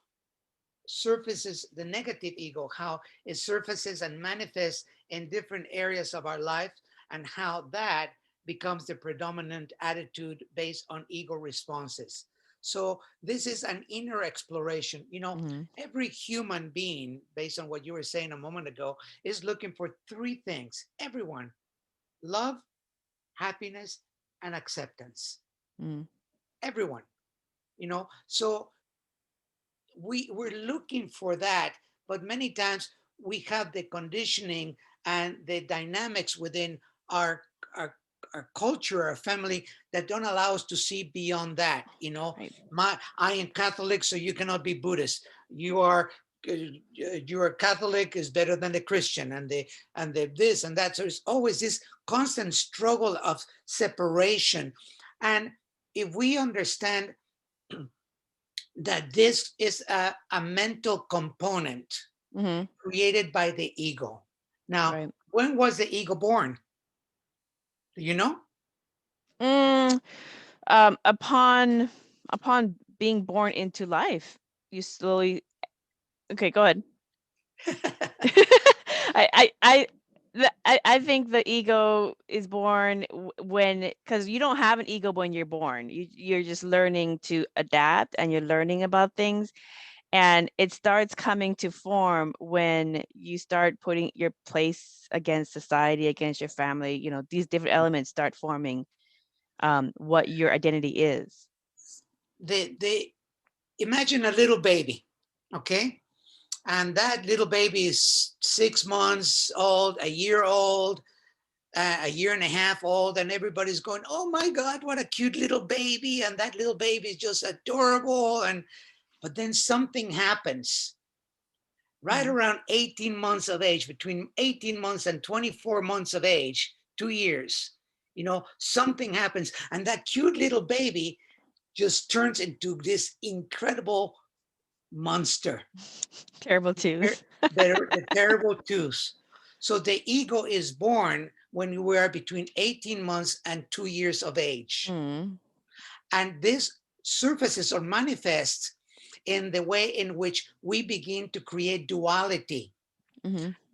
surfaces, the negative ego, how it surfaces and manifests in different areas of our life, and how that becomes the predominant attitude based on ego responses. So this is an inner exploration. Mm-hmm. Every human being, based on what you were saying a moment ago, is looking for three things. Everyone: love, happiness, and acceptance. Mm-hmm. Everyone. So we're looking for that, but many times we have the conditioning and the dynamics within our our our culture, our family, that don't allow us to see beyond that. Right. I am Catholic, so you cannot be Buddhist. You are Catholic is better than the Christian, and the this and that. So it's always this constant struggle of separation. And if we understand that this is a mental component Mm-hmm. created by the ego. Now, Right. when was the ego born? Do you know? Mm, upon being born into life, you slowly. Okay, go ahead. I think the ego is born when, because you don't have an ego when you're born. You're just learning to adapt and you're learning about things, and it starts coming to form when you start putting your place against society, against your family. These different elements start forming what your identity is. The imagine a little baby, okay? And that little baby is 6 months old, a year old, a year and a half old, and everybody's going, oh my God, what a cute little baby. And that little baby is just adorable. But then something happens right around 18 months of age, between 18 months and 24 months of age, 2 years, something happens. And that cute little baby just turns into this incredible monster. Terrible twos. The terrible twos. So the ego is born when we are between 18 months and 2 years of age. And this surfaces or manifests in the way in which we begin to create duality.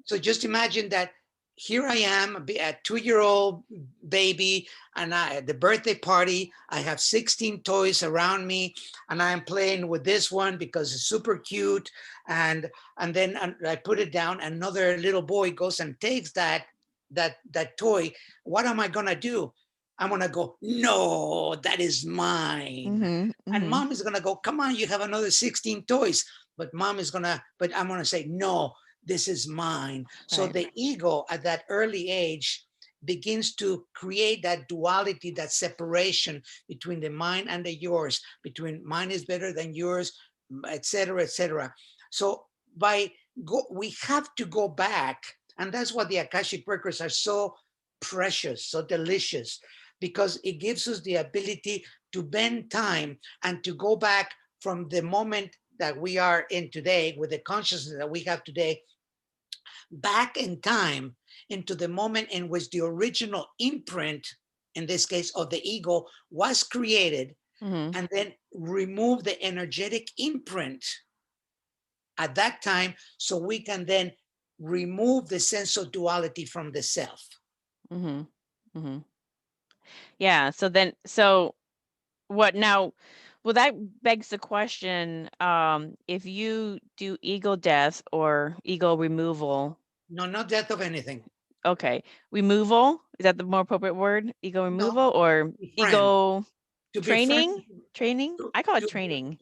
So just imagine that here I am, a 2-year-old baby, and at the birthday party, I have 16 toys around me, and I'm playing with this one because it's super cute. And then I put it down. Another little boy goes and takes that toy. What am I gonna do? I'm gonna go, no, that is mine. And mom is gonna go, come on, you have another 16 toys. But I'm gonna say, no, this is mine. So the ego at that early age begins to create that duality, that separation between the mine and the yours, between mine is better than yours, etc., etc. So we have to go back, and that's what the Akashic records are so precious, so delicious, because it gives us the ability to bend time and to go back from the moment that we are in today, with the consciousness that we have today, back in time into the moment in which the original imprint, in this case of the ego, was created, and then remove the energetic imprint at that time, so we can then remove the sense of duality from the self. Yeah. So what now? Well, that begs the question, if you do ego death or ego removal. No, not death of anything. Okay. Removal, is that the more appropriate word? Ego removal, or ego training? Training? I call it training.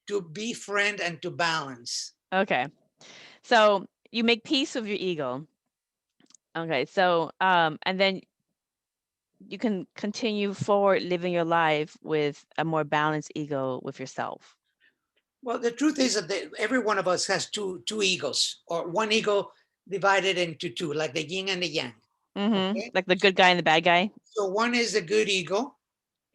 To befriend and to balance. Okay. So you make peace with your ego. Okay. So, and then you can continue forward living your life with a more balanced ego with yourself. Well, the truth is that every one of us has two egos, or one ego divided into two, like the yin and the yang. Okay? Like the good guy and the bad guy. So one is the good ego,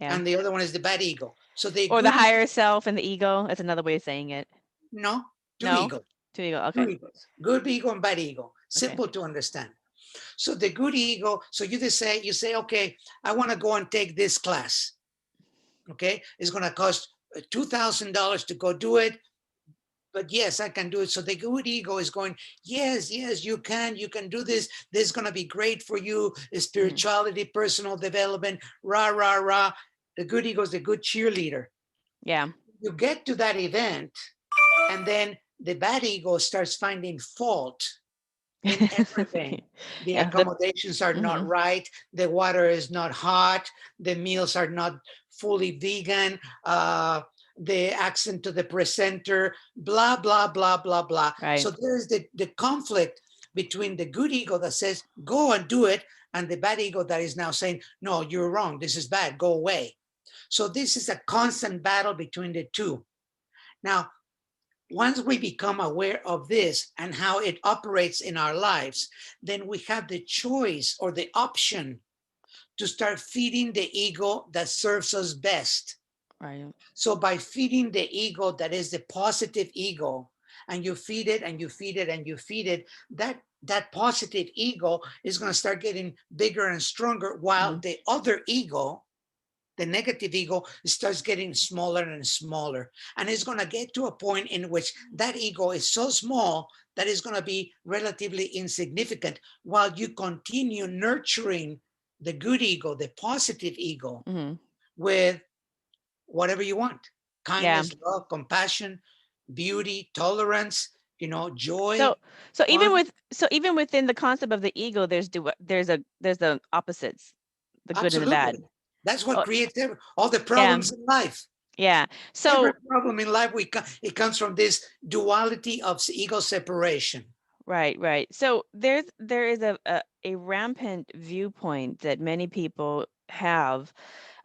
and the other one is the bad ego. So or the higher self and the ego. That's another way of saying it. No, two egos. Two ego. Okay. Two egos. Good ego and bad ego. Simple to understand. So the good ego, so you say, okay, I want to go and take this class. Okay, it's going to cost $2,000 to go do it. But yes, I can do it. So the good ego is going, yes, you can do this. This is going to be great for you. Spirituality, personal development, rah, rah, rah. The good ego is the good cheerleader. Yeah. You get to that event, and then the bad ego starts finding fault in everything. The accommodations are not right. The water is not hot. The meals are not fully vegan. The accent to the presenter, blah, blah, blah, blah, blah. Right. So there's the conflict between the good ego that says, go and do it, and the bad ego that is now saying, no, you're wrong. This is bad. Go away. So this is a constant battle between the two. Now, once we become aware of this and how it operates in our lives, then we have the choice or the option to start feeding the ego that serves us best. Right. So by feeding the ego that is the positive ego, and you feed it and you feed it and you feed it, that positive ego is going to start getting bigger and stronger, while the other ego, the negative ego, starts getting smaller and smaller. And it's going to get to a point in which that ego is so small that it's going to be relatively insignificant, while you continue nurturing the good ego, the positive ego, with whatever you want: kindness, love, compassion, beauty, tolerance, joy. So even within the concept of the ego, there's the opposites, the good and the bad. That's what creates all the problems in life. Yeah. Every So problem in life, it comes from this duality of ego separation. right, right. So there is a rampant viewpoint that many people have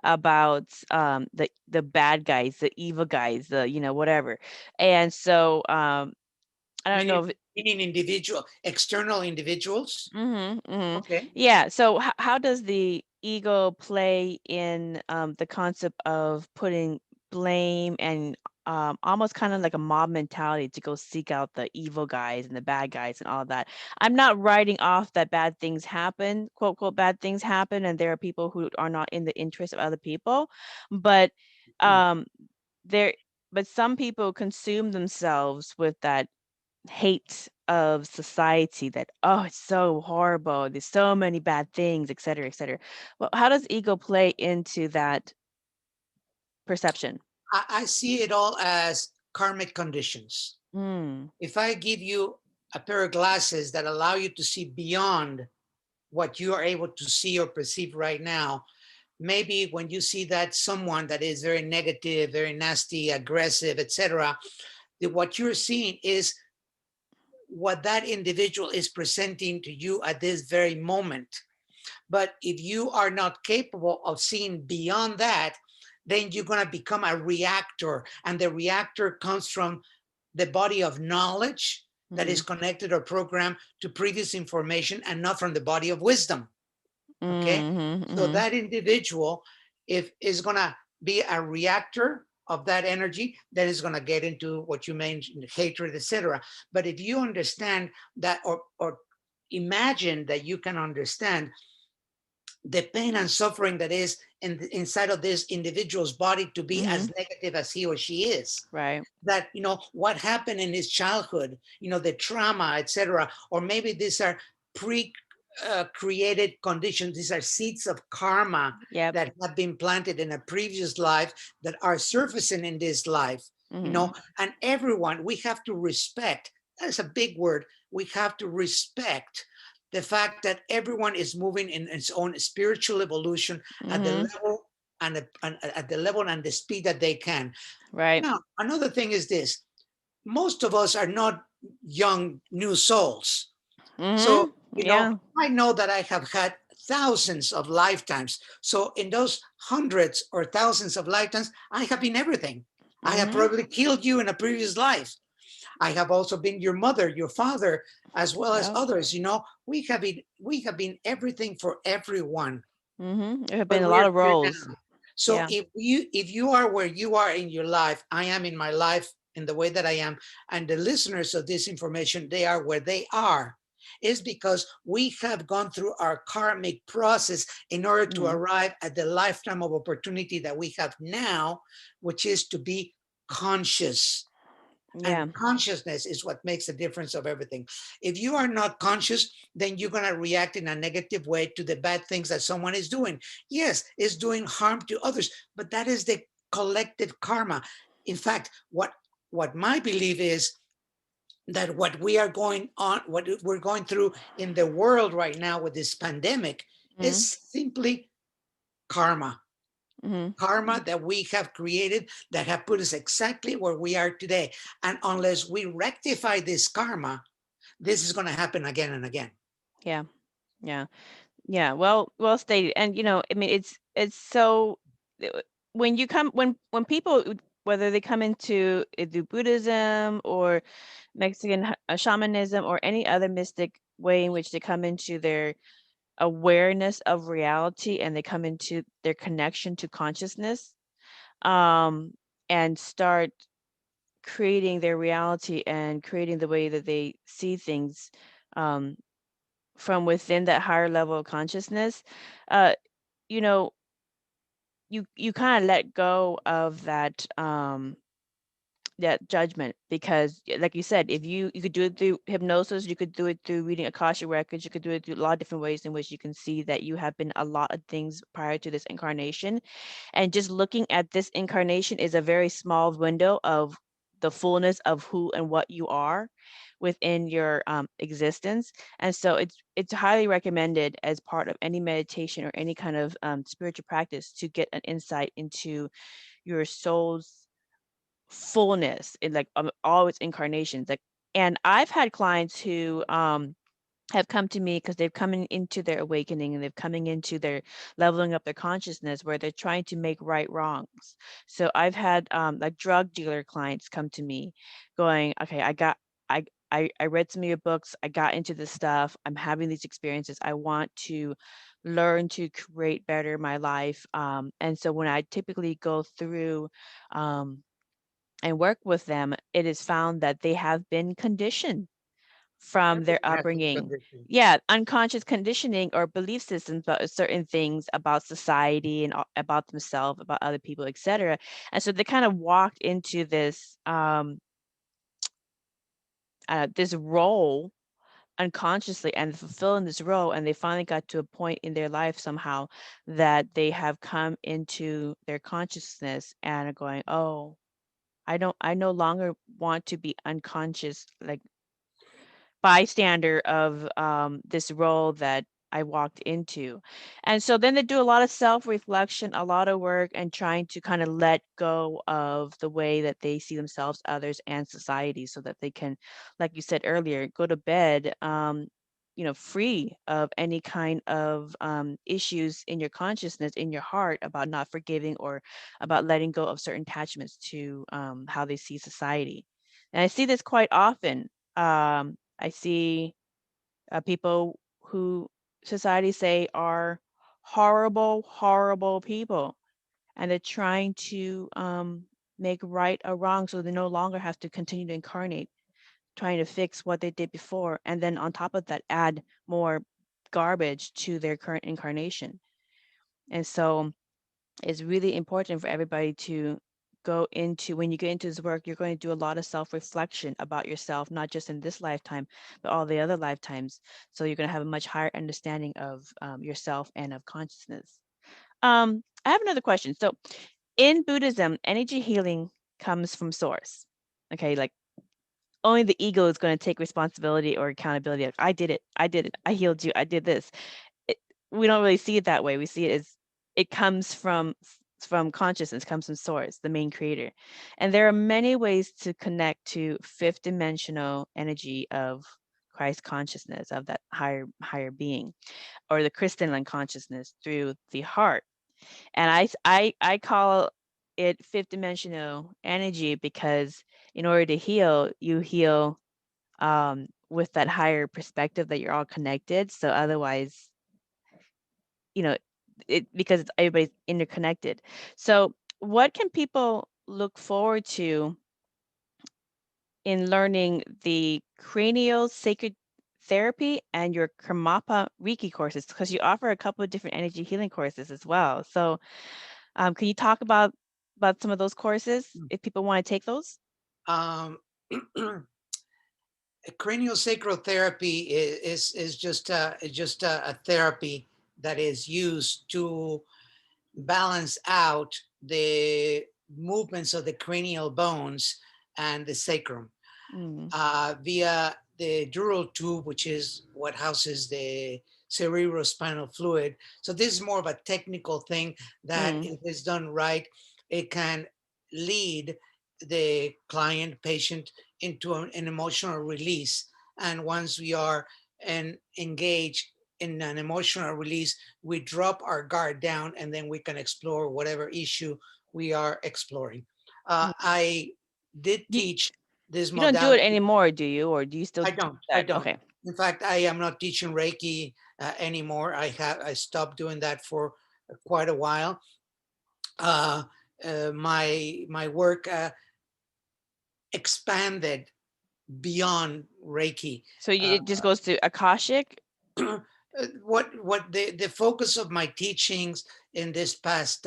about the bad guys, the evil guys, the whatever. And so I don't Meaning, know if external individuals. Okay. yeah. So how does the ego play in the concept of putting blame and almost kind of like a mob mentality to go seek out the evil guys and the bad guys and all that? I'm not writing off that bad things happen, quote, quote, bad things happen, and there are people who are not in the interest of other people, but um, there, but some people consume themselves with that hate of society that, oh, it's so horrible, there's so many bad things, et cetera, et cetera. Well, how does ego play into that perception? I see it all as karmic conditions. Mm, If I give you a pair of glasses that allow you to see beyond what you are able to see or perceive right now, maybe when you see that someone that is very negative, very nasty, aggressive, etc., what you're seeing is what that individual is presenting to you at this very moment. But if you are not capable of seeing beyond that, then you're going to become a reactor. And the reactor comes from the body of knowledge that is connected or programmed to previous information and not from the body of wisdom. Okay. So that individual, if is going to be a reactor of that energy, that is going to get into what you mentioned, hatred, etc. But if you understand that, or imagine that you can understand the pain and suffering that is inside of this individual's body to be as negative as he or she is, right. that what happened in his childhood, the trauma, etc., or maybe these are pre created conditions, these are seeds of karma Yep. that have been planted in a previous life that are surfacing in this life. And everyone, we have to respect, that's a big word, we have to respect the fact that everyone is moving in its own spiritual evolution at the level and at the level and the speed that they can. Right. Now, another thing is this: most of us are not young new souls. So, Yeah. I know that I have had thousands of lifetimes. So, in those hundreds or thousands of lifetimes, I have been everything. I have probably killed you in a previous life. I have also been your mother, your father, as well as Yep. others. We have been everything for everyone, There have been but a we lot are of here roles. now. So Yeah. if you are where you are in your life, I am in my life in the way that I am, and the listeners of this information, they are where they are, is because we have gone through our karmic process in order to arrive at the lifetime of opportunity that we have now, which is to be conscious. And Yeah. consciousness is what makes the difference of everything. If you are not conscious, then you're going to react in a negative way to the bad things that someone is doing. Yes, it's doing harm to others, but that is the collective karma. In fact, what my belief is, that what we are going on, what we're going through in the world right now with this pandemic, is simply karma. Karma that we have created, that have put us exactly where we are today. And unless we rectify this karma, this is going to happen again and again. Yeah. Yeah. Yeah. Well stated. And I mean, it's so when you come when people, whether they come into do Buddhism or Mexican shamanism or any other mystic way in which they come into their awareness of reality and they come into their connection to consciousness, um, and start creating their reality and creating the way that they see things, um, from within that higher level of consciousness, uh, you know, you kind of let go of that that judgment, because like you said, if you could do it through hypnosis, you could do it through reading Akashic records, you could do it through a lot of different ways in which you can see that you have been a lot of things prior to this incarnation, and just looking at this incarnation is a very small window of the fullness of who and what you are within your existence. And so it's highly recommended as part of any meditation or any kind of spiritual practice to get an insight into your soul's fullness in like all its incarnations. Like, and I've had clients who have come to me because they're coming into their awakening and they're coming into their leveling up their consciousness where they're trying to make right wrongs. So I've had like drug dealer clients come to me going, okay, I read some of your books, I got into this stuff, I'm having these experiences, I want to learn to create better my life. And so when I typically go through and work with them, it is found that they have been conditioned from their Everything has to be upbringing. conditioned. Yeah, unconscious conditioning or belief systems about certain things about society and about themselves, about other people, etc. And so they kind of walked into this role unconsciously and fulfilling this role, and they finally got to a point in their life somehow that they have come into their consciousness and are going, oh, I no longer want to be unconscious, like bystander of this role that I walked into. And so then they do a lot of self-reflection, a lot of work, and trying to kind of let go of the way that they see themselves, others, and society so that they can, like you said earlier, go to bed, free of any kind of issues in your consciousness, in your heart about not forgiving or about letting go of certain attachments to how they see society. And I see this quite often. I see people who society say are horrible, horrible people, and they're trying to make right a wrong so they no longer have to continue to incarnate, trying to fix what they did before, and then on top of that, add more garbage to their current incarnation. And so it's really important for everybody to go into, when you get into this work, you're going to do a lot of self-reflection about yourself, not just in this lifetime, but all the other lifetimes. So you're going to have a much higher understanding of yourself and of consciousness. I have another question. So in Buddhism, energy healing comes from source. Okay, like only the ego is going to take responsibility or accountability. Like, I did it, I healed you, I did this. It, we don't really see it that way. We see it as it comes from consciousness, comes from source, the main creator. And there are many ways to connect to fifth dimensional energy of Christ consciousness, of that higher being, or the crystalline consciousness through the heart. And I call it fifth dimensional energy because in order to heal, you heal with that higher perspective that you're all connected. So otherwise, you know, because everybody's interconnected. So what can people look forward to in learning the cranial sacred therapy and your Karmapa Reiki courses? Because you offer a couple of different energy healing courses as well. So can you talk about some of those courses if people want to take those? Um, cranial sacral therapy is just a therapy that is used to balance out the movements of the cranial bones and the sacrum Mm, via the dural tube, which is what houses the cerebrospinal fluid. So this is more of a technical thing that, mm, if it's done right, it can lead the client patient into an emotional release. And once we are engaged in an emotional release, we drop our guard down and then we can explore whatever issue we are exploring. mm. I did You teach this you don't do it modality. anymore, do you? Or do you still I teach don't. I that? don't. Okay. In fact, I am not teaching Reiki anymore. I stopped doing that for quite a while. Uh, my work expanded beyond Reiki. So it just goes to Akashic? What the focus of my teachings in this past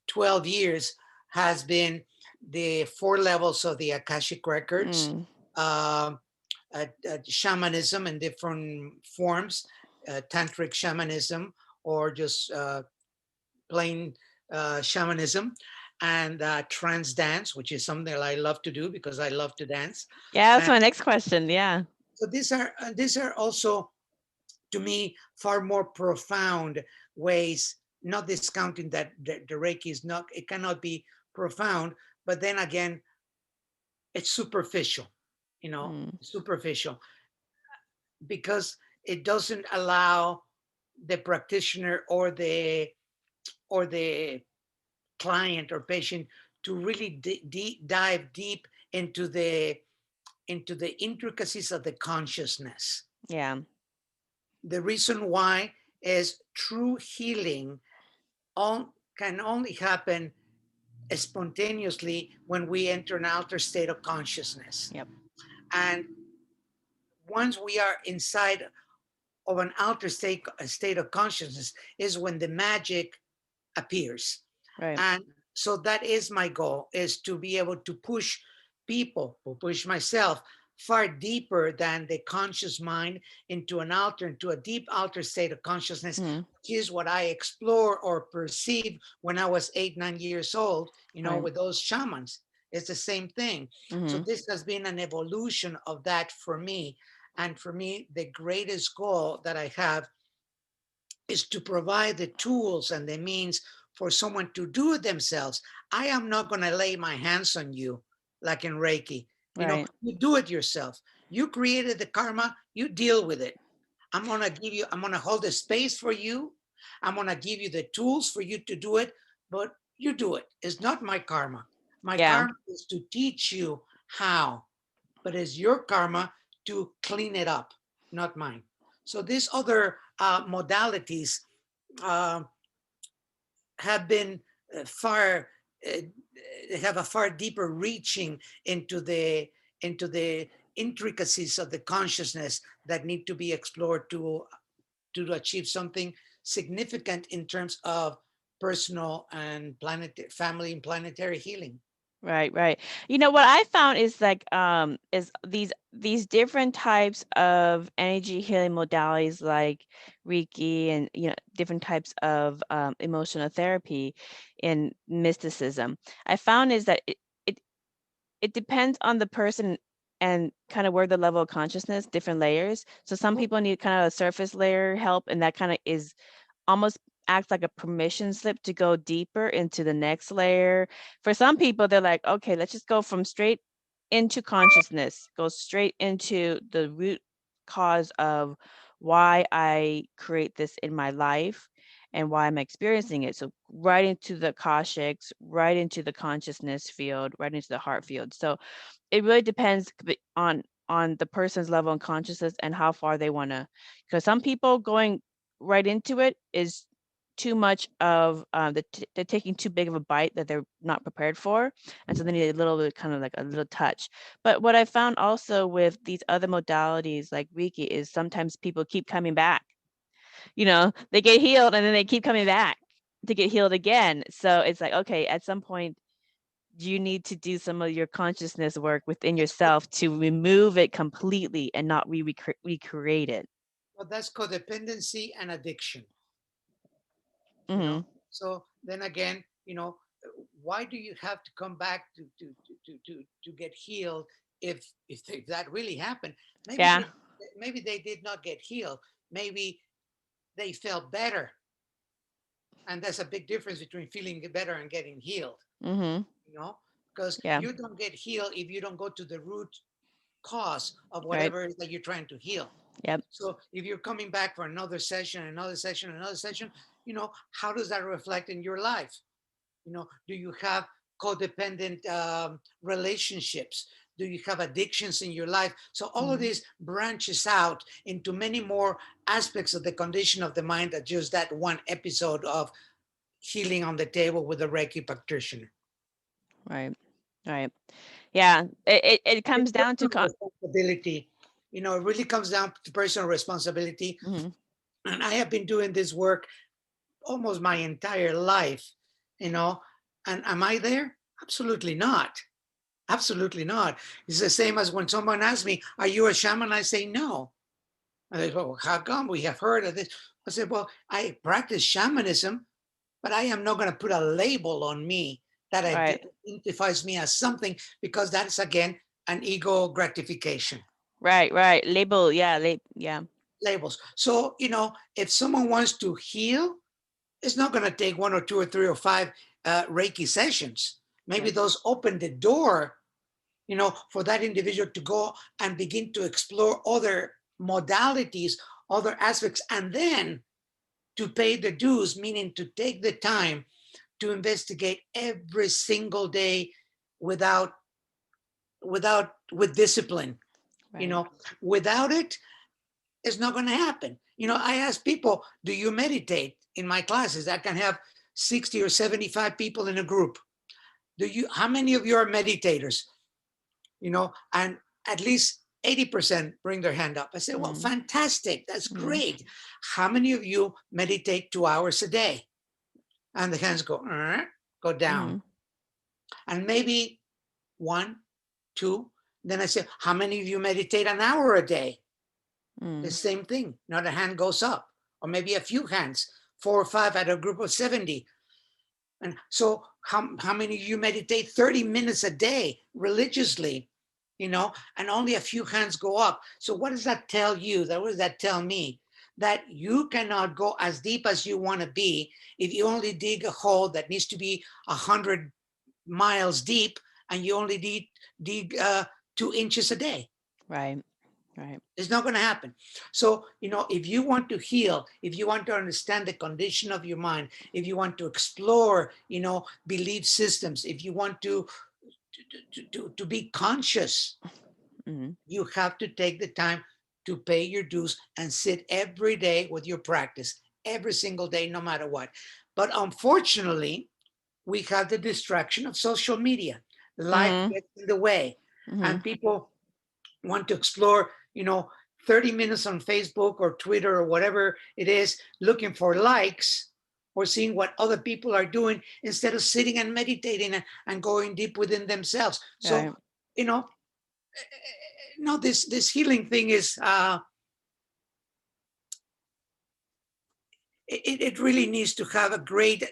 12 years has been the four levels of the Akashic records, Mm, uh, shamanism in different forms, tantric shamanism, or just plain shamanism, and trance dance, which is something that I love to do because I love to dance. yeah, that's And my next question. Yeah. so these are also, to me, far more profound ways not discounting that the Reiki is not, it cannot be profound, but then again, it's superficial, Mm. superficial, because it doesn't allow the practitioner or the client or patient to really dive deep into the intricacies of the consciousness. Yeah. The reason why is true healing can only happen spontaneously when we enter an altered state of consciousness. Yep. And once we are inside of an altered state of consciousness is when the magic appears. Right. And so that is my goal, is to be able to push people, or push myself far deeper than the conscious mind into into a deep altered state of consciousness, Mm. which is what I explore or perceive when I was 8, 9 years old, Right. with those shamans. It's the same thing. So Mm-hmm. this has been an evolution of that for me. And for me, the greatest goal that I have is to provide the tools and the means for someone to do it themselves. I am not going to lay my hands on you like in Reiki. Right. You do it yourself. You created the karma, you deal with it. I'm going to hold the space for you. I'm going to give you the tools for you to do it, but you do it. It's not my karma. My Yeah. karma is to teach you how, but it's your karma to clean it up, not mine. So these other modalities uh, have been far uh, have a far deeper reaching into the intricacies of the consciousness that need to be explored to achieve something significant in terms of personal and family and planetary healing. Right, right. You know what I found is like is these different types of energy healing modalities like Reiki and different types of emotional therapy and mysticism. I found is that it depends on the person and kind of where the level of consciousness, different layers. So some people need kind of a surface layer help, and that kind of is almost acts like a permission slip to go deeper into the next layer. For some people, they're like, okay, let's just go from straight into consciousness, go straight into the root cause of why I create this in my life and why I'm experiencing it. So right into the Akashics, right into the consciousness field, right into the heart field. So it really depends on the person's level of consciousness and how far they want to, because some people going right into it is too much of they're taking too big of a bite that they're not prepared for, and so they need a little bit, kind of like a little touch. But what I found also with these other modalities like Reiki is sometimes people keep coming back. They get healed and then they keep coming back to get healed again. So it's like, okay, at some point you need to do some of your consciousness work within yourself to remove it completely and not recreate it. Well, that's codependency and addiction. you know Mm-hmm. so then again, why do you have to come back to get healed if that really happened? maybe Yeah. they, maybe they did not get healed. Maybe they felt better, and there's a big difference between feeling better and getting healed. Mm-hmm. you know because Yeah. you don't get healed if you don't go to the root cause of Right. whatever it is that you're trying to heal. Yep. So if you're coming back for another session, how does that reflect in your life? Do you have codependent relationships? Do you have addictions in your life? So all of Mm-hmm. this branches out into many more aspects of the condition of the mind than just that one episode of healing on the table with a Reiki practitioner. Right. Right. Yeah. It It's comes down to personal responsibility. It really comes down to personal responsibility. mm-hmm. And I have been doing this work almost my entire life, you know. And am I there? Absolutely not. Absolutely not. It's the same as when someone asks me, "Are you a shaman?" I say no. And they go, "Well, how come? We have heard of this." I said, "Well, I practice shamanism, but I am not going to put a label on me that Right. identifies me as something, because that's again an ego gratification." Right. Right. Label. Yeah. Yeah. Labels. So, if someone wants to heal, it's not going to take 1 or 2 or 3 or 5 Reiki sessions. Maybe Yes. those open the door, for that individual to go and begin to explore other modalities, other aspects, and then to pay the dues, meaning to take the time to investigate every single day without with discipline. Right. Without it, it's not going to happen. I ask people, do you meditate? In my classes, I can have 60 or 75 people in a group. How many of you are meditators? And at least 80% bring their hand up. I say, well, fantastic. That's great. How many of you meditate 2 hours a day? And the hands go down. And maybe 1, 2. Then I say, how many of you meditate an hour a day? The same thing. Now the hand goes up, or maybe a few hands, 4 or 5 out of a group of 70. And so how many of you meditate 30 minutes a day religiously, and only a few hands go up? So what does that tell you? What does that tell me? That you cannot go as deep as you want to be if you only dig a hole that needs to be 100 miles deep, and you only dig 2 inches a day. Right. Right. It's not going to happen. So, if you want to heal, if you want to understand the condition of your mind, if you want to explore, belief systems, if you want to be conscious, you have to take the time to pay your dues and sit every day with your practice, every single day, no matter what. But unfortunately, we have the distraction of social media. Life gets in the way, and people want to explore 30 minutes on Facebook or Twitter or whatever it is, looking for likes or seeing what other people are doing instead of sitting and meditating and going deep within themselves. So, this healing thing is, it really needs to have a great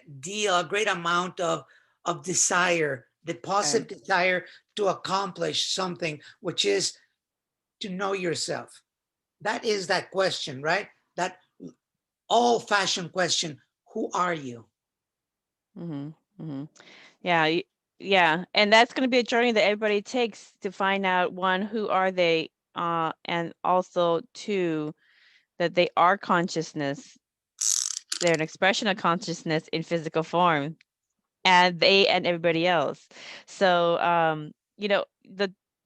amount of desire, the positive desire to accomplish something, which is to know yourself. That is that question, right? That old-fashioned question, who are you? Yeah. Yeah. And that's going to be a journey that everybody takes to find out, one, who are they? And also, two, that they are consciousness. They're an expression of consciousness in physical form, and they and everybody else. So,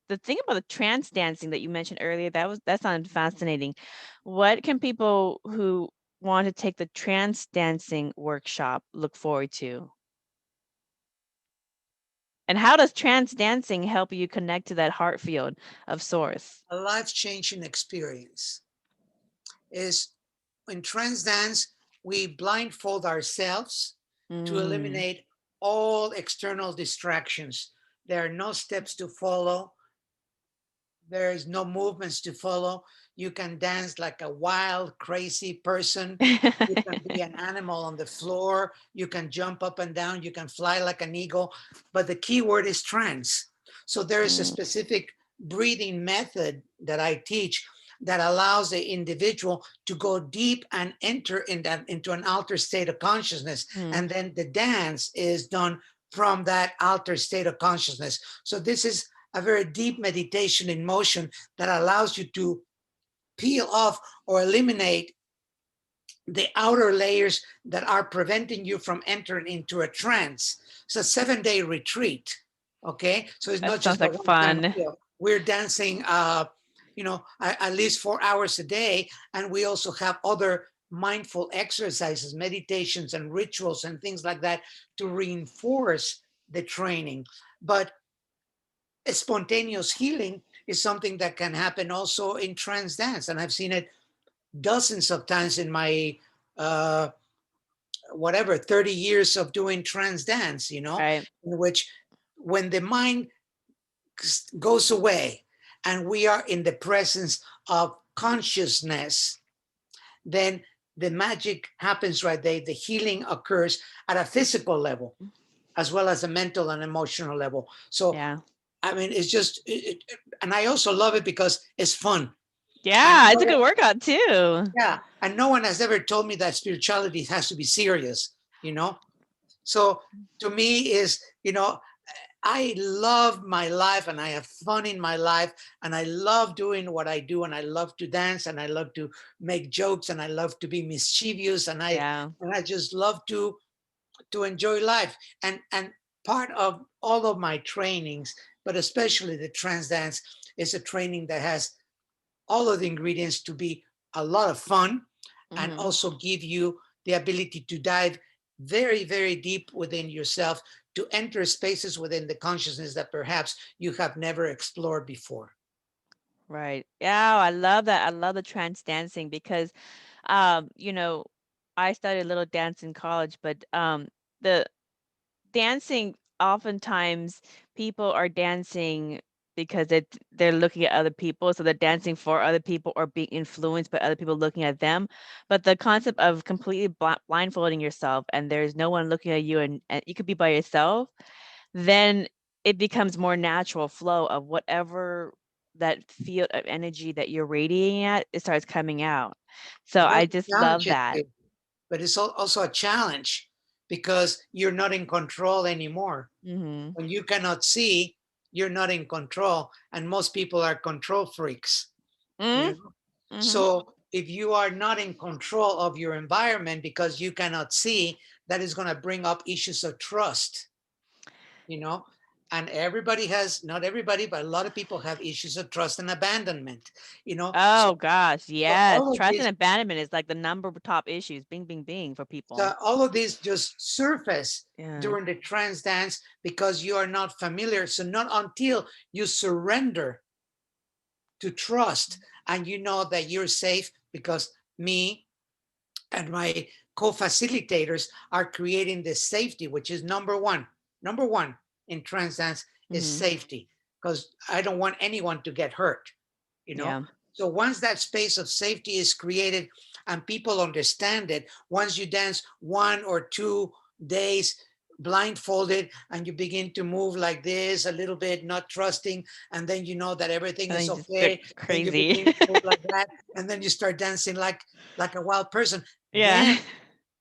the thing about the trance dancing that you mentioned earlier, that sounded fascinating. What can people who want to take the trance dancing workshop look forward to? And how does trance dancing help you connect to that heart field of source? A life-changing experience is, in trance dance, we blindfold ourselves to eliminate all external distractions. There are no steps to follow. There's no movements to follow. You can dance like a wild, crazy person. You can be an animal on the floor. You can jump up and down. You can fly like an eagle. But the key word is trance. So there is a specific breathing method that I teach that allows the individual to go deep and enter into an altered state of consciousness. And then the dance is done from that altered state of consciousness. So this is a very deep meditation in motion that allows you to peel off or eliminate the outer layers that are preventing you from entering into a trance. It's a 7-day retreat. Okay, so it's not just like fun. We're dancing, at least 4 hours a day, and we also have other mindful exercises, meditations, and rituals and things like that to reinforce the training. But spontaneous healing is something that can happen also in trance dance, and I've seen it dozens of times in my 30 years of doing trance dance, in which when the mind goes away and we are in the presence of consciousness, then the magic happens right there. The healing occurs at a physical level as well as a mental and emotional level. So I mean, it's just, and I also love it because it's fun. Yeah, it's a good workout too. Yeah, and no one has ever told me that spirituality has to be serious. you know. So to me is, I love my life and I have fun in my life and I love doing what I do and I love to dance and I love to make jokes and I love to be mischievous and I Yeah. and I just love to enjoy life. And part of all of my trainings, but especially the trance dance, is a training that has all of the ingredients to be a lot of fun and Mm-hmm. also give you the ability to dive very, very deep within yourself, to enter spaces within the consciousness that perhaps you have never explored before. Right. Yeah, I love that. I love the trance dancing because you know, I studied a little dance in college, but the dancing, oftentimes people are dancing because they're looking at other people, so they're dancing for other people or being influenced by other people looking at them. But the concept of completely blindfolding yourself and there's no one looking at you, and you could be by yourself, then it becomes more natural flow of whatever that field of energy that you're radiating at, it starts coming out. So And I that's just a challenge, love that. but it's also a challenge because you're not in control anymore. Mm-hmm. When you cannot see, you're not in control. And most people are control freaks, you know. Mm-hmm. So if you are not in control of your environment because you cannot see, that is going to bring up issues of trust, you know. And everybody has, not everybody, but a lot of people have issues of trust and abandonment, you know. So, Oh gosh, so yes. all of Trust and these, abandonment is like the number of top issues. Bing, bing, bing for people. all of these just surface Yeah. during the trance dance because you are not familiar. So not until you surrender to trust and you know that you're safe, because me and my co-facilitators are creating this safety, which is number one in trance dance is Mm-hmm. safety, because I don't want anyone to get hurt, you know. Yeah. So once that space of safety is created and people understand it, once you dance 1 or 2 days blindfolded and you begin to move like this a little bit, not trusting, and then you know that everything And then is you just go okay, then you crazy. begin to move like that, and then you start dancing like a wild person. Yeah.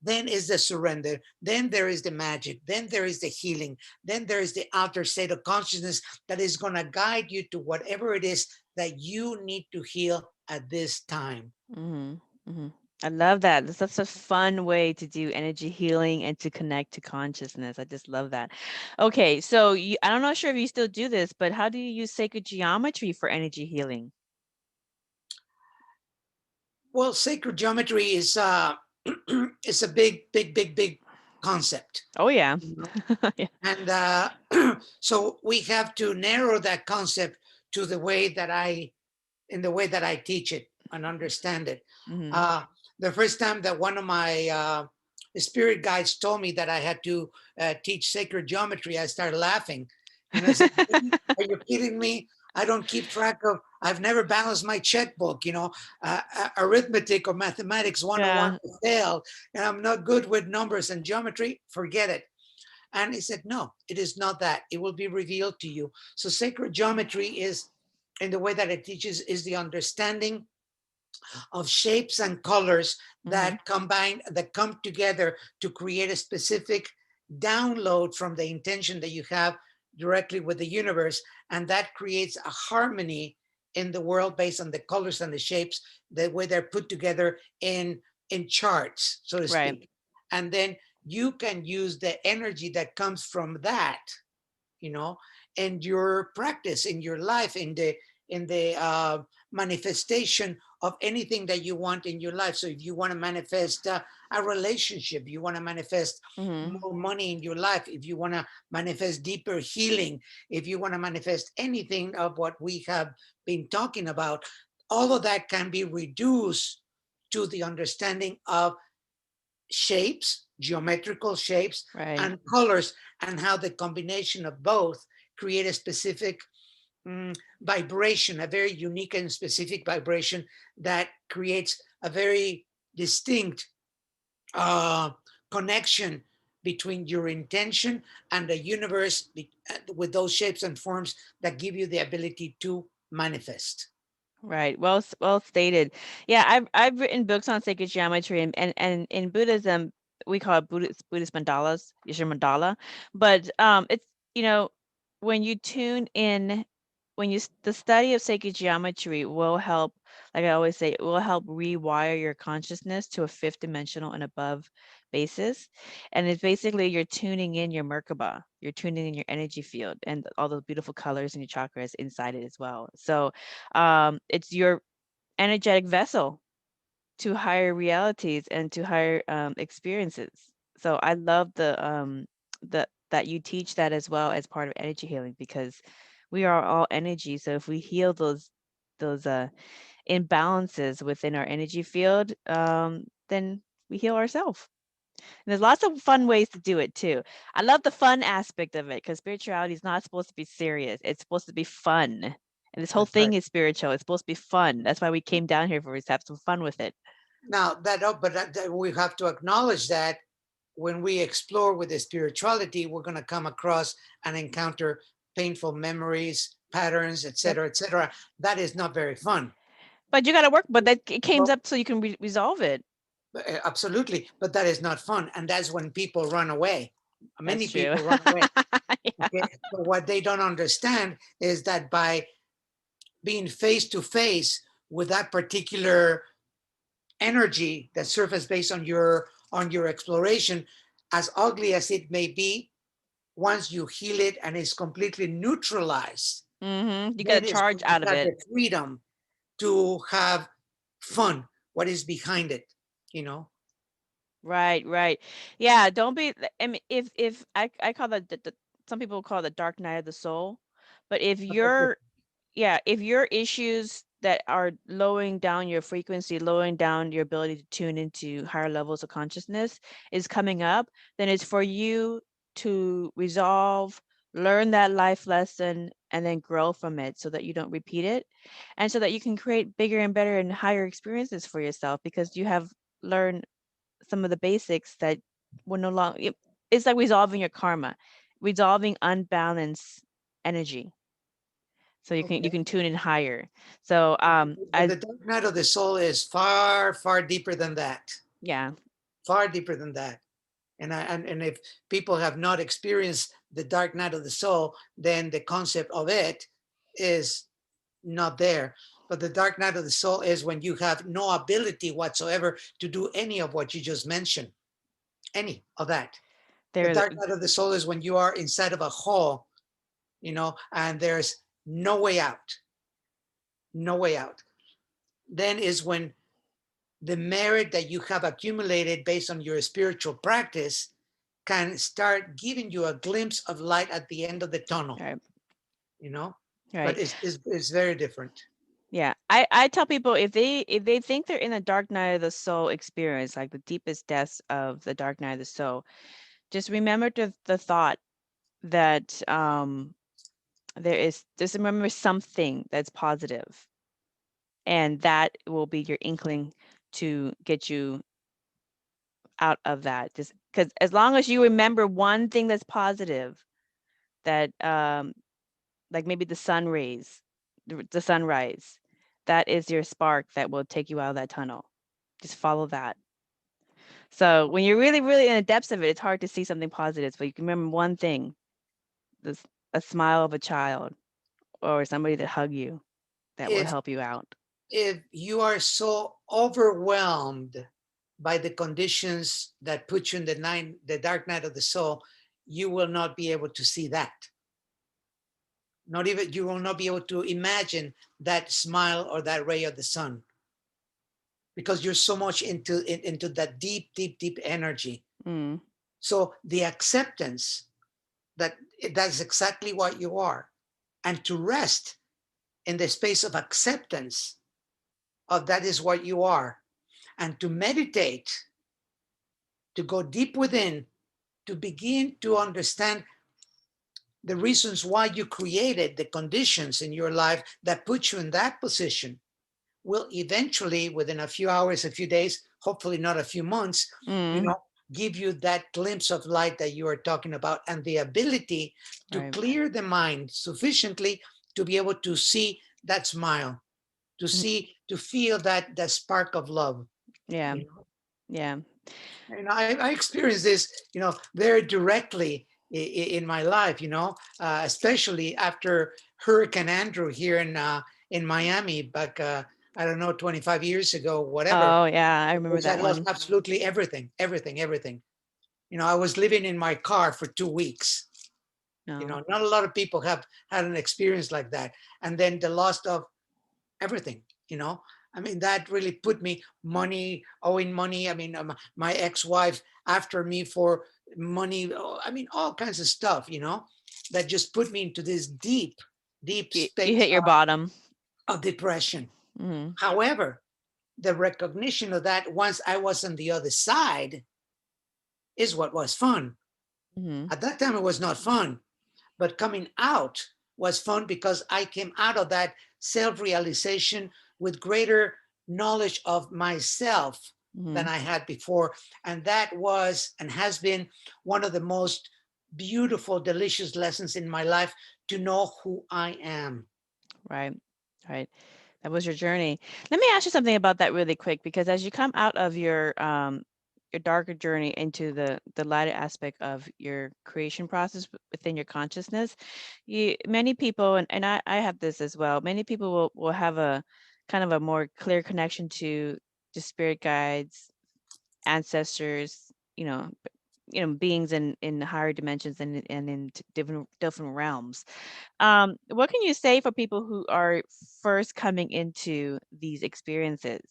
Then is the surrender, then there is the magic, then there is the healing, then there is the outer state of consciousness that is going to guide you to whatever it is that you need to heal at this time. Mm-hmm. Mm-hmm. I love that. That's such a fun way to do energy healing and to connect to consciousness. I just love that. Okay, so I don't know sure if you still do this, but how do you use sacred geometry for energy healing? Well, sacred geometry is it's a big concept, Oh yeah. you know? Yeah. And so we have to narrow that concept to the way that in the way that I teach it and understand it. Mm-hmm. Uh, the first time that one of my spirit guides told me that I had to teach sacred geometry, I started laughing. And I said, "Really? Are you kidding me? I don't keep track of, I've never balanced my checkbook, arithmetic or mathematics 101 Yeah. failed, and I'm not good with numbers and geometry, forget it." And he said, no, it is not that. It will be revealed to you. So sacred geometry is, in the way that it teaches, is the understanding of shapes and colors Mm-hmm. that come together to create a specific download from the intention that you have directly with the universe. And that creates a harmony in the world based on the colors and the shapes, the way they're put together in charts, so to Right. speak. And then you can use the energy that comes from that, you know, and your practice in your life, in the manifestation of anything that you want in your life. So if you want to manifest a relationship, you want to manifest Mm-hmm. more money in your life, if you want to manifest deeper healing, if you want to manifest anything of what we have been talking about, all of that can be reduced to the understanding of shapes, geometrical shapes, Right. and colors, and how the combination of both create a specific vibration, a very unique and specific vibration that creates a very distinct uh, connection between your intention and the universe with those shapes and forms that give you the ability to manifest. Right. Well stated. Yeah, I've written books on sacred geometry, and in Buddhism, we call it Buddhist mandalas, your mandala. But it's, when you tune in, the study of sacred geometry will help, like I always say, it will help rewire your consciousness to a fifth dimensional and above basis. And it's basically you're tuning in your Merkaba, you're tuning in your energy field and all those beautiful colors and your chakras inside it as well. So it's your energetic vessel to higher realities and to higher experiences. So I love that you teach that as well as part of energy healing, because we are all energy. So if we heal those imbalances within our energy field, then we heal ourselves. And there's lots of fun ways to do it too. I love the fun aspect of it, because spirituality is not supposed to be serious. It's supposed to be fun. And this whole That's right. thing is spiritual. It's supposed to be fun. That's why we came down here, for us to have some fun with it. Now that we have to acknowledge that when we explore with the spirituality, we're going to come across and encounter painful memories, patterns, Yep. etc., etc. That is not very fun. But you got to work, but that it came Well, up so you can resolve it. absolutely, but that is not fun, and that's when people run away. Many That's true. people run away. Yeah. Okay, but what they don't understand is that by being face to face with that particular energy that surface based on your exploration, as ugly as it may be, once you heal it and it's completely neutralized, You get a then it's charge when you out of have it. the freedom to have fun. What is behind it, you know? Right, right. Yeah, don't be, I mean, if I call that some people call it the dark night of the soul, but if you're, yeah, if your issues that are lowering down your frequency, lowering down your ability to tune into higher levels of consciousness is coming up, then it's for you to resolve, learn that life lesson, and then grow from it so that you don't repeat it. And so that you can create bigger and better and higher experiences for yourself, because you have learned some of the basics that will no longer, it's like resolving your karma, resolving unbalanced energy, so you Okay. can tune in higher. So But I the dark night of the soul is far, far deeper than that. yeah, Far deeper than that. And if people have not experienced the dark night of the soul, then the concept of it is not there. But the dark night of the soul is when you have no ability whatsoever to do any of what you just mentioned, any of that. The there, dark night of the soul is when you are inside of a hole, and there's no way out, no way out. Then is when the merit that you have accumulated based on your spiritual practice can start giving you a glimpse of light at the end of the tunnel, right, you know? But right. it's very different. Yeah, I tell people, if they think they're in a dark night of the soul experience, like the deepest depths of the dark night of the soul, just remember the thought that just remember something that's positive, and that will be your inkling to get you out of that. Just because as long as you remember one thing that's positive, that like maybe the sun rays, the sunrise, that is your spark that will take you out of that tunnel. Just follow that. So when you're really, really in the depths of it, it's hard to see something positive, but you can remember one thing: this, a smile of a child or somebody to hug you, that will If help you out. if you are so overwhelmed by the conditions that put you in the dark night of the soul, you will not be able to see that. Not even you will not be able to imagine that smile or that ray of the sun, because you're so much into that deep, deep, deep energy. Mm, So the acceptance that that's exactly what you are, and to rest in the space of acceptance of that is what you are, and to meditate, to go deep within, to begin to understand the reasons why you created the conditions in your life that put you in that position, will eventually, within a few hours, a few days, hopefully not a few months, you mm, know, give you that glimpse of light that you are talking about, and the ability to right. clear the mind sufficiently to be able to see that smile, to Mm, see, to feel that spark of love, yeah, you know. yeah. And I experienced this, very directly in my life, especially after Hurricane Andrew here in Miami back, I don't know, 25 years ago, whatever. Oh, yeah, I remember Because I that lost one. absolutely everything, everything, everything. I was living in my car for 2 weeks. No. Not a lot of people have had an experience like that. And then the loss of everything, I mean, that really put me owing money. I mean, my ex-wife after me for money. I mean, all kinds of stuff, that just put me into this deep, deep You space hit your bottom. of depression. Mm-hmm. However, the recognition of that once I was on the other side is what was fun. Mm-hmm. At that time, it was not fun, but coming out was fun because I came out of that self-realization with greater knowledge of myself Mm-hmm. than I had before. And that was and has been one of the most beautiful, delicious lessons in my life, to know who I am. Right. Right. That was your journey. Let me ask you something about that really quick, because as you come out of your darker journey into the lighter aspect of your creation process within your consciousness, many people, and I have this as well, many people will have a kind of a more clear connection to spirit guides, ancestors, beings in higher dimensions and in different realms. What can you say for people who are first coming into these experiences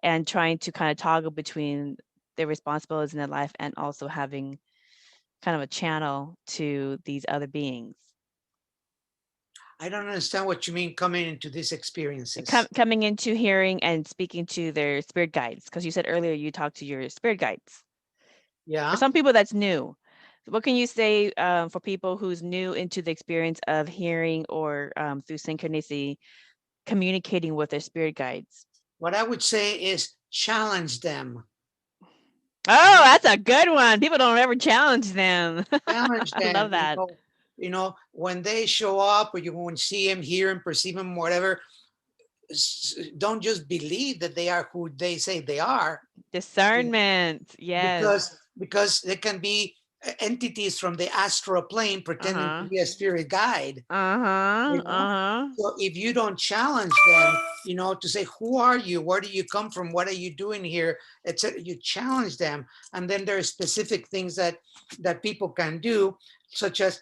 and trying to kind of toggle between their responsibilities in their life and also having kind of a channel to these other beings? I don't understand what you mean coming into these experiences. Coming into hearing and speaking to their spirit guides, because you said earlier you talked to your spirit guides. For Yeah. some people, that's new. What can you say for people who's new into the experience of hearing or through synchronicity, communicating with their spirit guides? What I would say is challenge them. Oh, that's a good one. People don't ever challenge them. Challenge I them. love that. When they show up, or you want to see them, hear them, perceive them, whatever, don't just believe that they are who they say they are. Discernment. Yes. Because they can be entities from the astral plane pretending to Uh-huh. be a spirit guide. Uh-huh. you know Uh-huh. so if you don't challenge them, to say, who are you, where do you come from, what are you doing here, etc., you challenge them. And then there are specific things that people can do, such as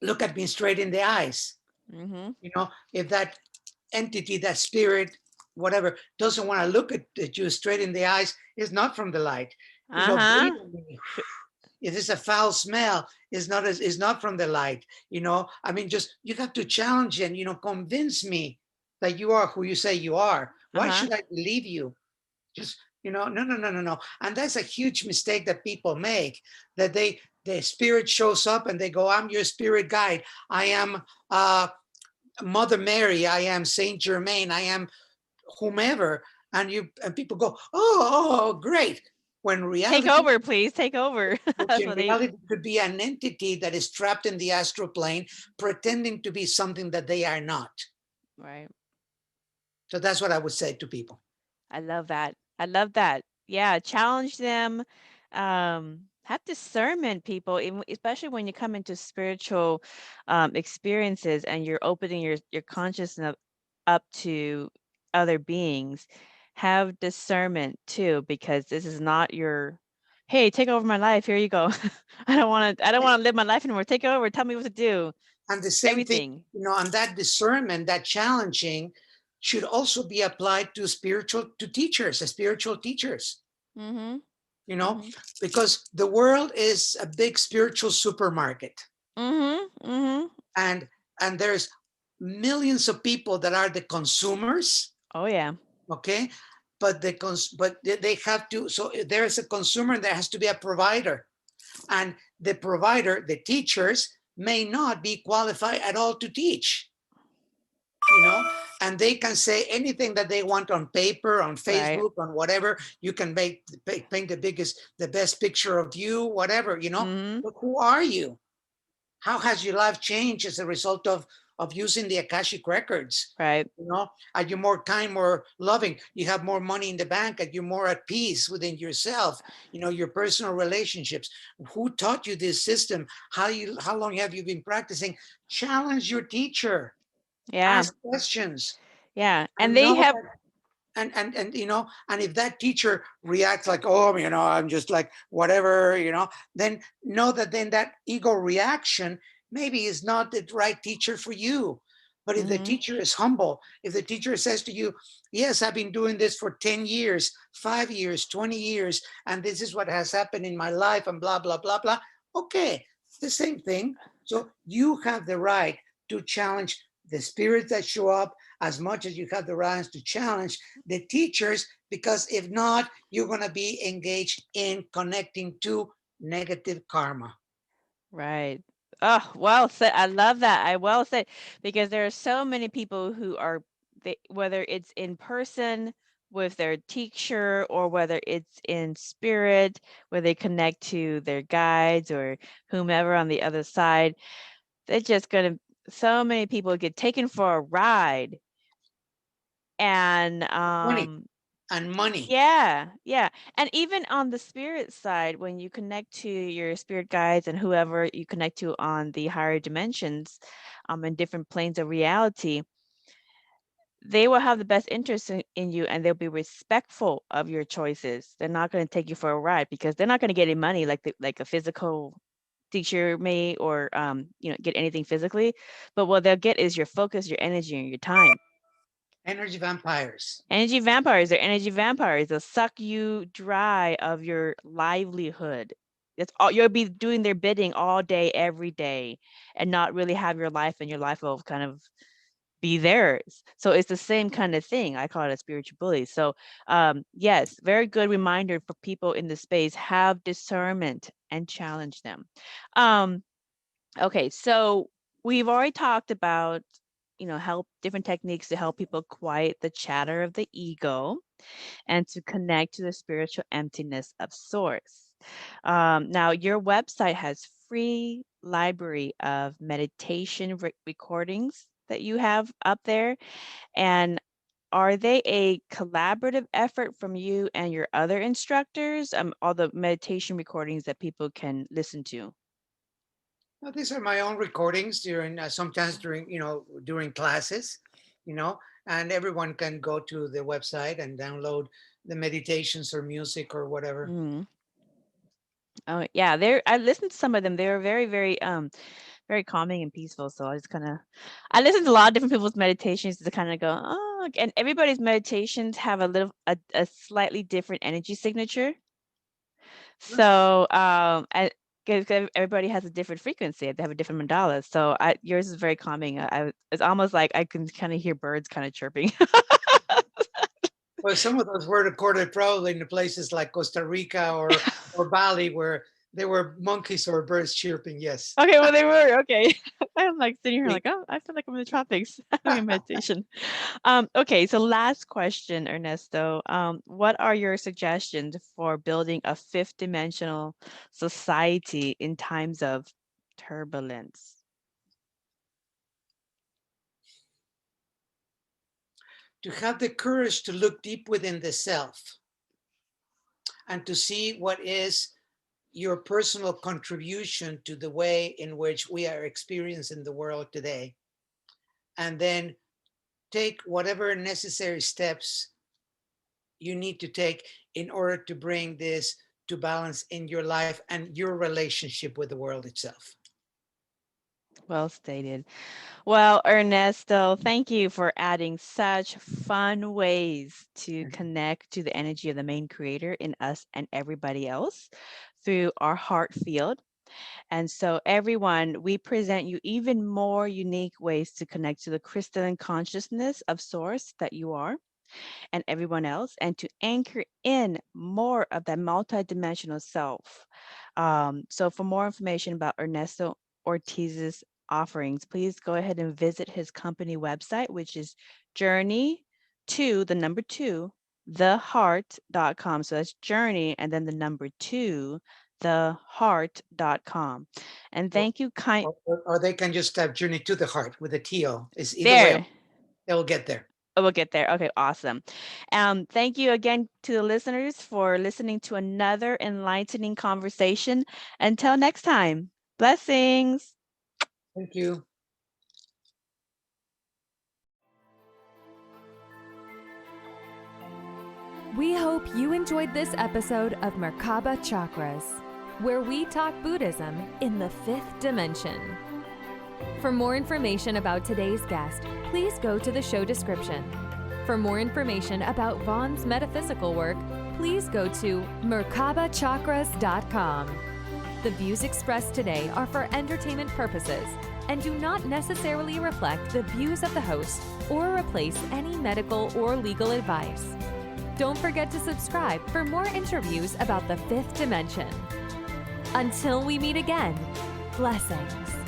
look at me straight in the eyes. Mm-hmm. If that entity, that spirit, whatever, doesn't want to look at you straight in the eyes, is not from the light. Uh-huh. Breathe on me. If it's a foul smell, is not from the light. I mean, just, you have to challenge and convince me that you are who you say you are. Why Uh-huh. should I believe you? Just, no, no, no, no, no. And that's a huge mistake that people make, that the spirit shows up and they go, I'm your spirit guide, I am Mother Mary, I am Saint Germain, I am whomever. And people go, oh, great. When Take reality over, please. Take over. which That's in what they. reality could be an entity that is trapped in the astral plane, pretending to be something that they are not. Right. So that's what I would say to people. I love that. I love that. Yeah, challenge them. Have discernment, people, especially when you come into spiritual experiences and you're opening your consciousness up to other beings. Have discernment too, because this is not your, hey, take over my life. Here you go. I don't want to live my life anymore. Take it over. Tell me what to do. And the same thing, Everything. and that discernment, that challenging, should also be applied to spiritual teachers, Mm-hmm. you know, Mm-hmm. because the world is a big spiritual supermarket. Mm-hmm. Mm-hmm. And there's millions of people that are the consumers. Oh yeah. Okay, but they have to, so there is a consumer, there has to be a provider, and the provider, the teachers, may not be qualified at all to teach, and they can say anything that they want on paper, on Right. Facebook, on whatever. You can paint the best picture of you, whatever, Mm-hmm. but who are you? How has your life changed as a result of of using the Akashic records. Right. You know, are you more kind, more loving? You have more money in the bank? Are you more at peace within yourself? You know, your personal relationships. Who taught you this system? How long have you been practicing? Challenge your teacher. Yeah. Ask questions Yeah. And and they know have, that. And you know, and if that teacher reacts like, oh, you know, I'm just like whatever, you know, then know that then that ego reaction maybe is not the right teacher for you. But if the mhm, teacher is humble, if the teacher says to you, yes, I've been doing this for 10 years, 5 years, 20 years, and this is what has happened in my life, and blah, blah, blah, blah. Okay, it's the same thing. So you have the right to challenge the spirits that show up as much as you have the right to challenge the teachers, because if not, you're going to be engaged in connecting to negative karma. right. Oh, well said. I love that. I well said, because there are so many people who are, whether it's in person with their teacher or whether it's in spirit, where they connect to their guides or whomever on the other side, they're just gonna, so many people get taken for a ride. And Money and money. yeah, yeah. And even on the spirit side, when you connect to your spirit guides and whoever you connect to on the higher dimensions, in different planes of reality, they will have the best interest in you, and they'll be respectful of your choices. They're not going to take you for a ride because they're not going to get any money like like a physical teacher may, or get anything physically. But what they'll get is your focus, your energy, and your time. Energy vampires. Energy vampires are energy vampires. They'll suck you dry of your livelihood. That's all, you'll be doing their bidding all day, every day, and not really have your life, and your life will kind of be theirs. So it's the same kind of thing. I call it a spiritual bully. So yes, very good reminder for people in the space. Have discernment and challenge them. Um, okay, so we've already talked about, help different techniques to help people quiet the chatter of the ego and to connect to the spiritual emptiness of source. Now, your website has free library of meditation recordings that you have up there. And are they a collaborative effort from you and your other instructors? All the meditation recordings that people can listen to? Well, these are my own recordings during sometimes during, you know, during classes, you know, and everyone can go to the website and download the meditations or music or whatever. Mhm. Oh yeah, I listened to some of them. They were very, very very calming and peaceful. So I listened to a lot of different people's meditations to kind of go, oh, and everybody's meditations have a slightly different energy signature. So because everybody has a different frequency, they have a different mandala. So yours is very calming. It's almost like I can kind of hear birds kind of chirping. Well, some of those were recorded probably in the places like Costa Rica or Bali, where there were monkeys or birds chirping. Yes. Okay, well they were okay. I'm like sitting here like, oh, I feel like I'm in the tropics having a meditation. Okay, so last question, Ernesto. What are your suggestions for building a fifth dimensional society in times of turbulence? To have the courage to look deep within the self and to see what is your personal contribution to the way in which we are experiencing the world today. And then take whatever necessary steps you need to take in order to bring this to balance in your life and your relationship with the world itself. Well stated. Well, Ernesto, thank you for adding such fun ways to connect to the energy of the main creator in us and everybody else through our heart field. And so, everyone, we present you even more unique ways to connect to the crystalline consciousness of Source that you are and everyone else, and to anchor in more of that multidimensional self. So, for more information about Ernesto Ortiz's offerings, please go ahead and visit his company website, which is journey to the number two, theheart.com. So that's journey and then the number two, journeytotheheart.com. And Or, thank you, or they can just type Journey to the Heart with a T-O. It's either way, there. they will get there. Oh, we'll get there. Okay, awesome. Thank you again to the listeners for listening to another enlightening conversation. Until next time, blessings. Thank you. We hope you enjoyed this episode of Merkaba Chakras, where we talk Buddhism in the fifth dimension. For more information about today's guest, please go to the show description. For more information about Vaughn's metaphysical work, please go to merkabachakras.com. The views expressed today are for entertainment purposes and do not necessarily reflect the views of the host or replace any medical or legal advice. Don't forget to subscribe for more interviews about the fifth dimension. Until we meet again, blessings.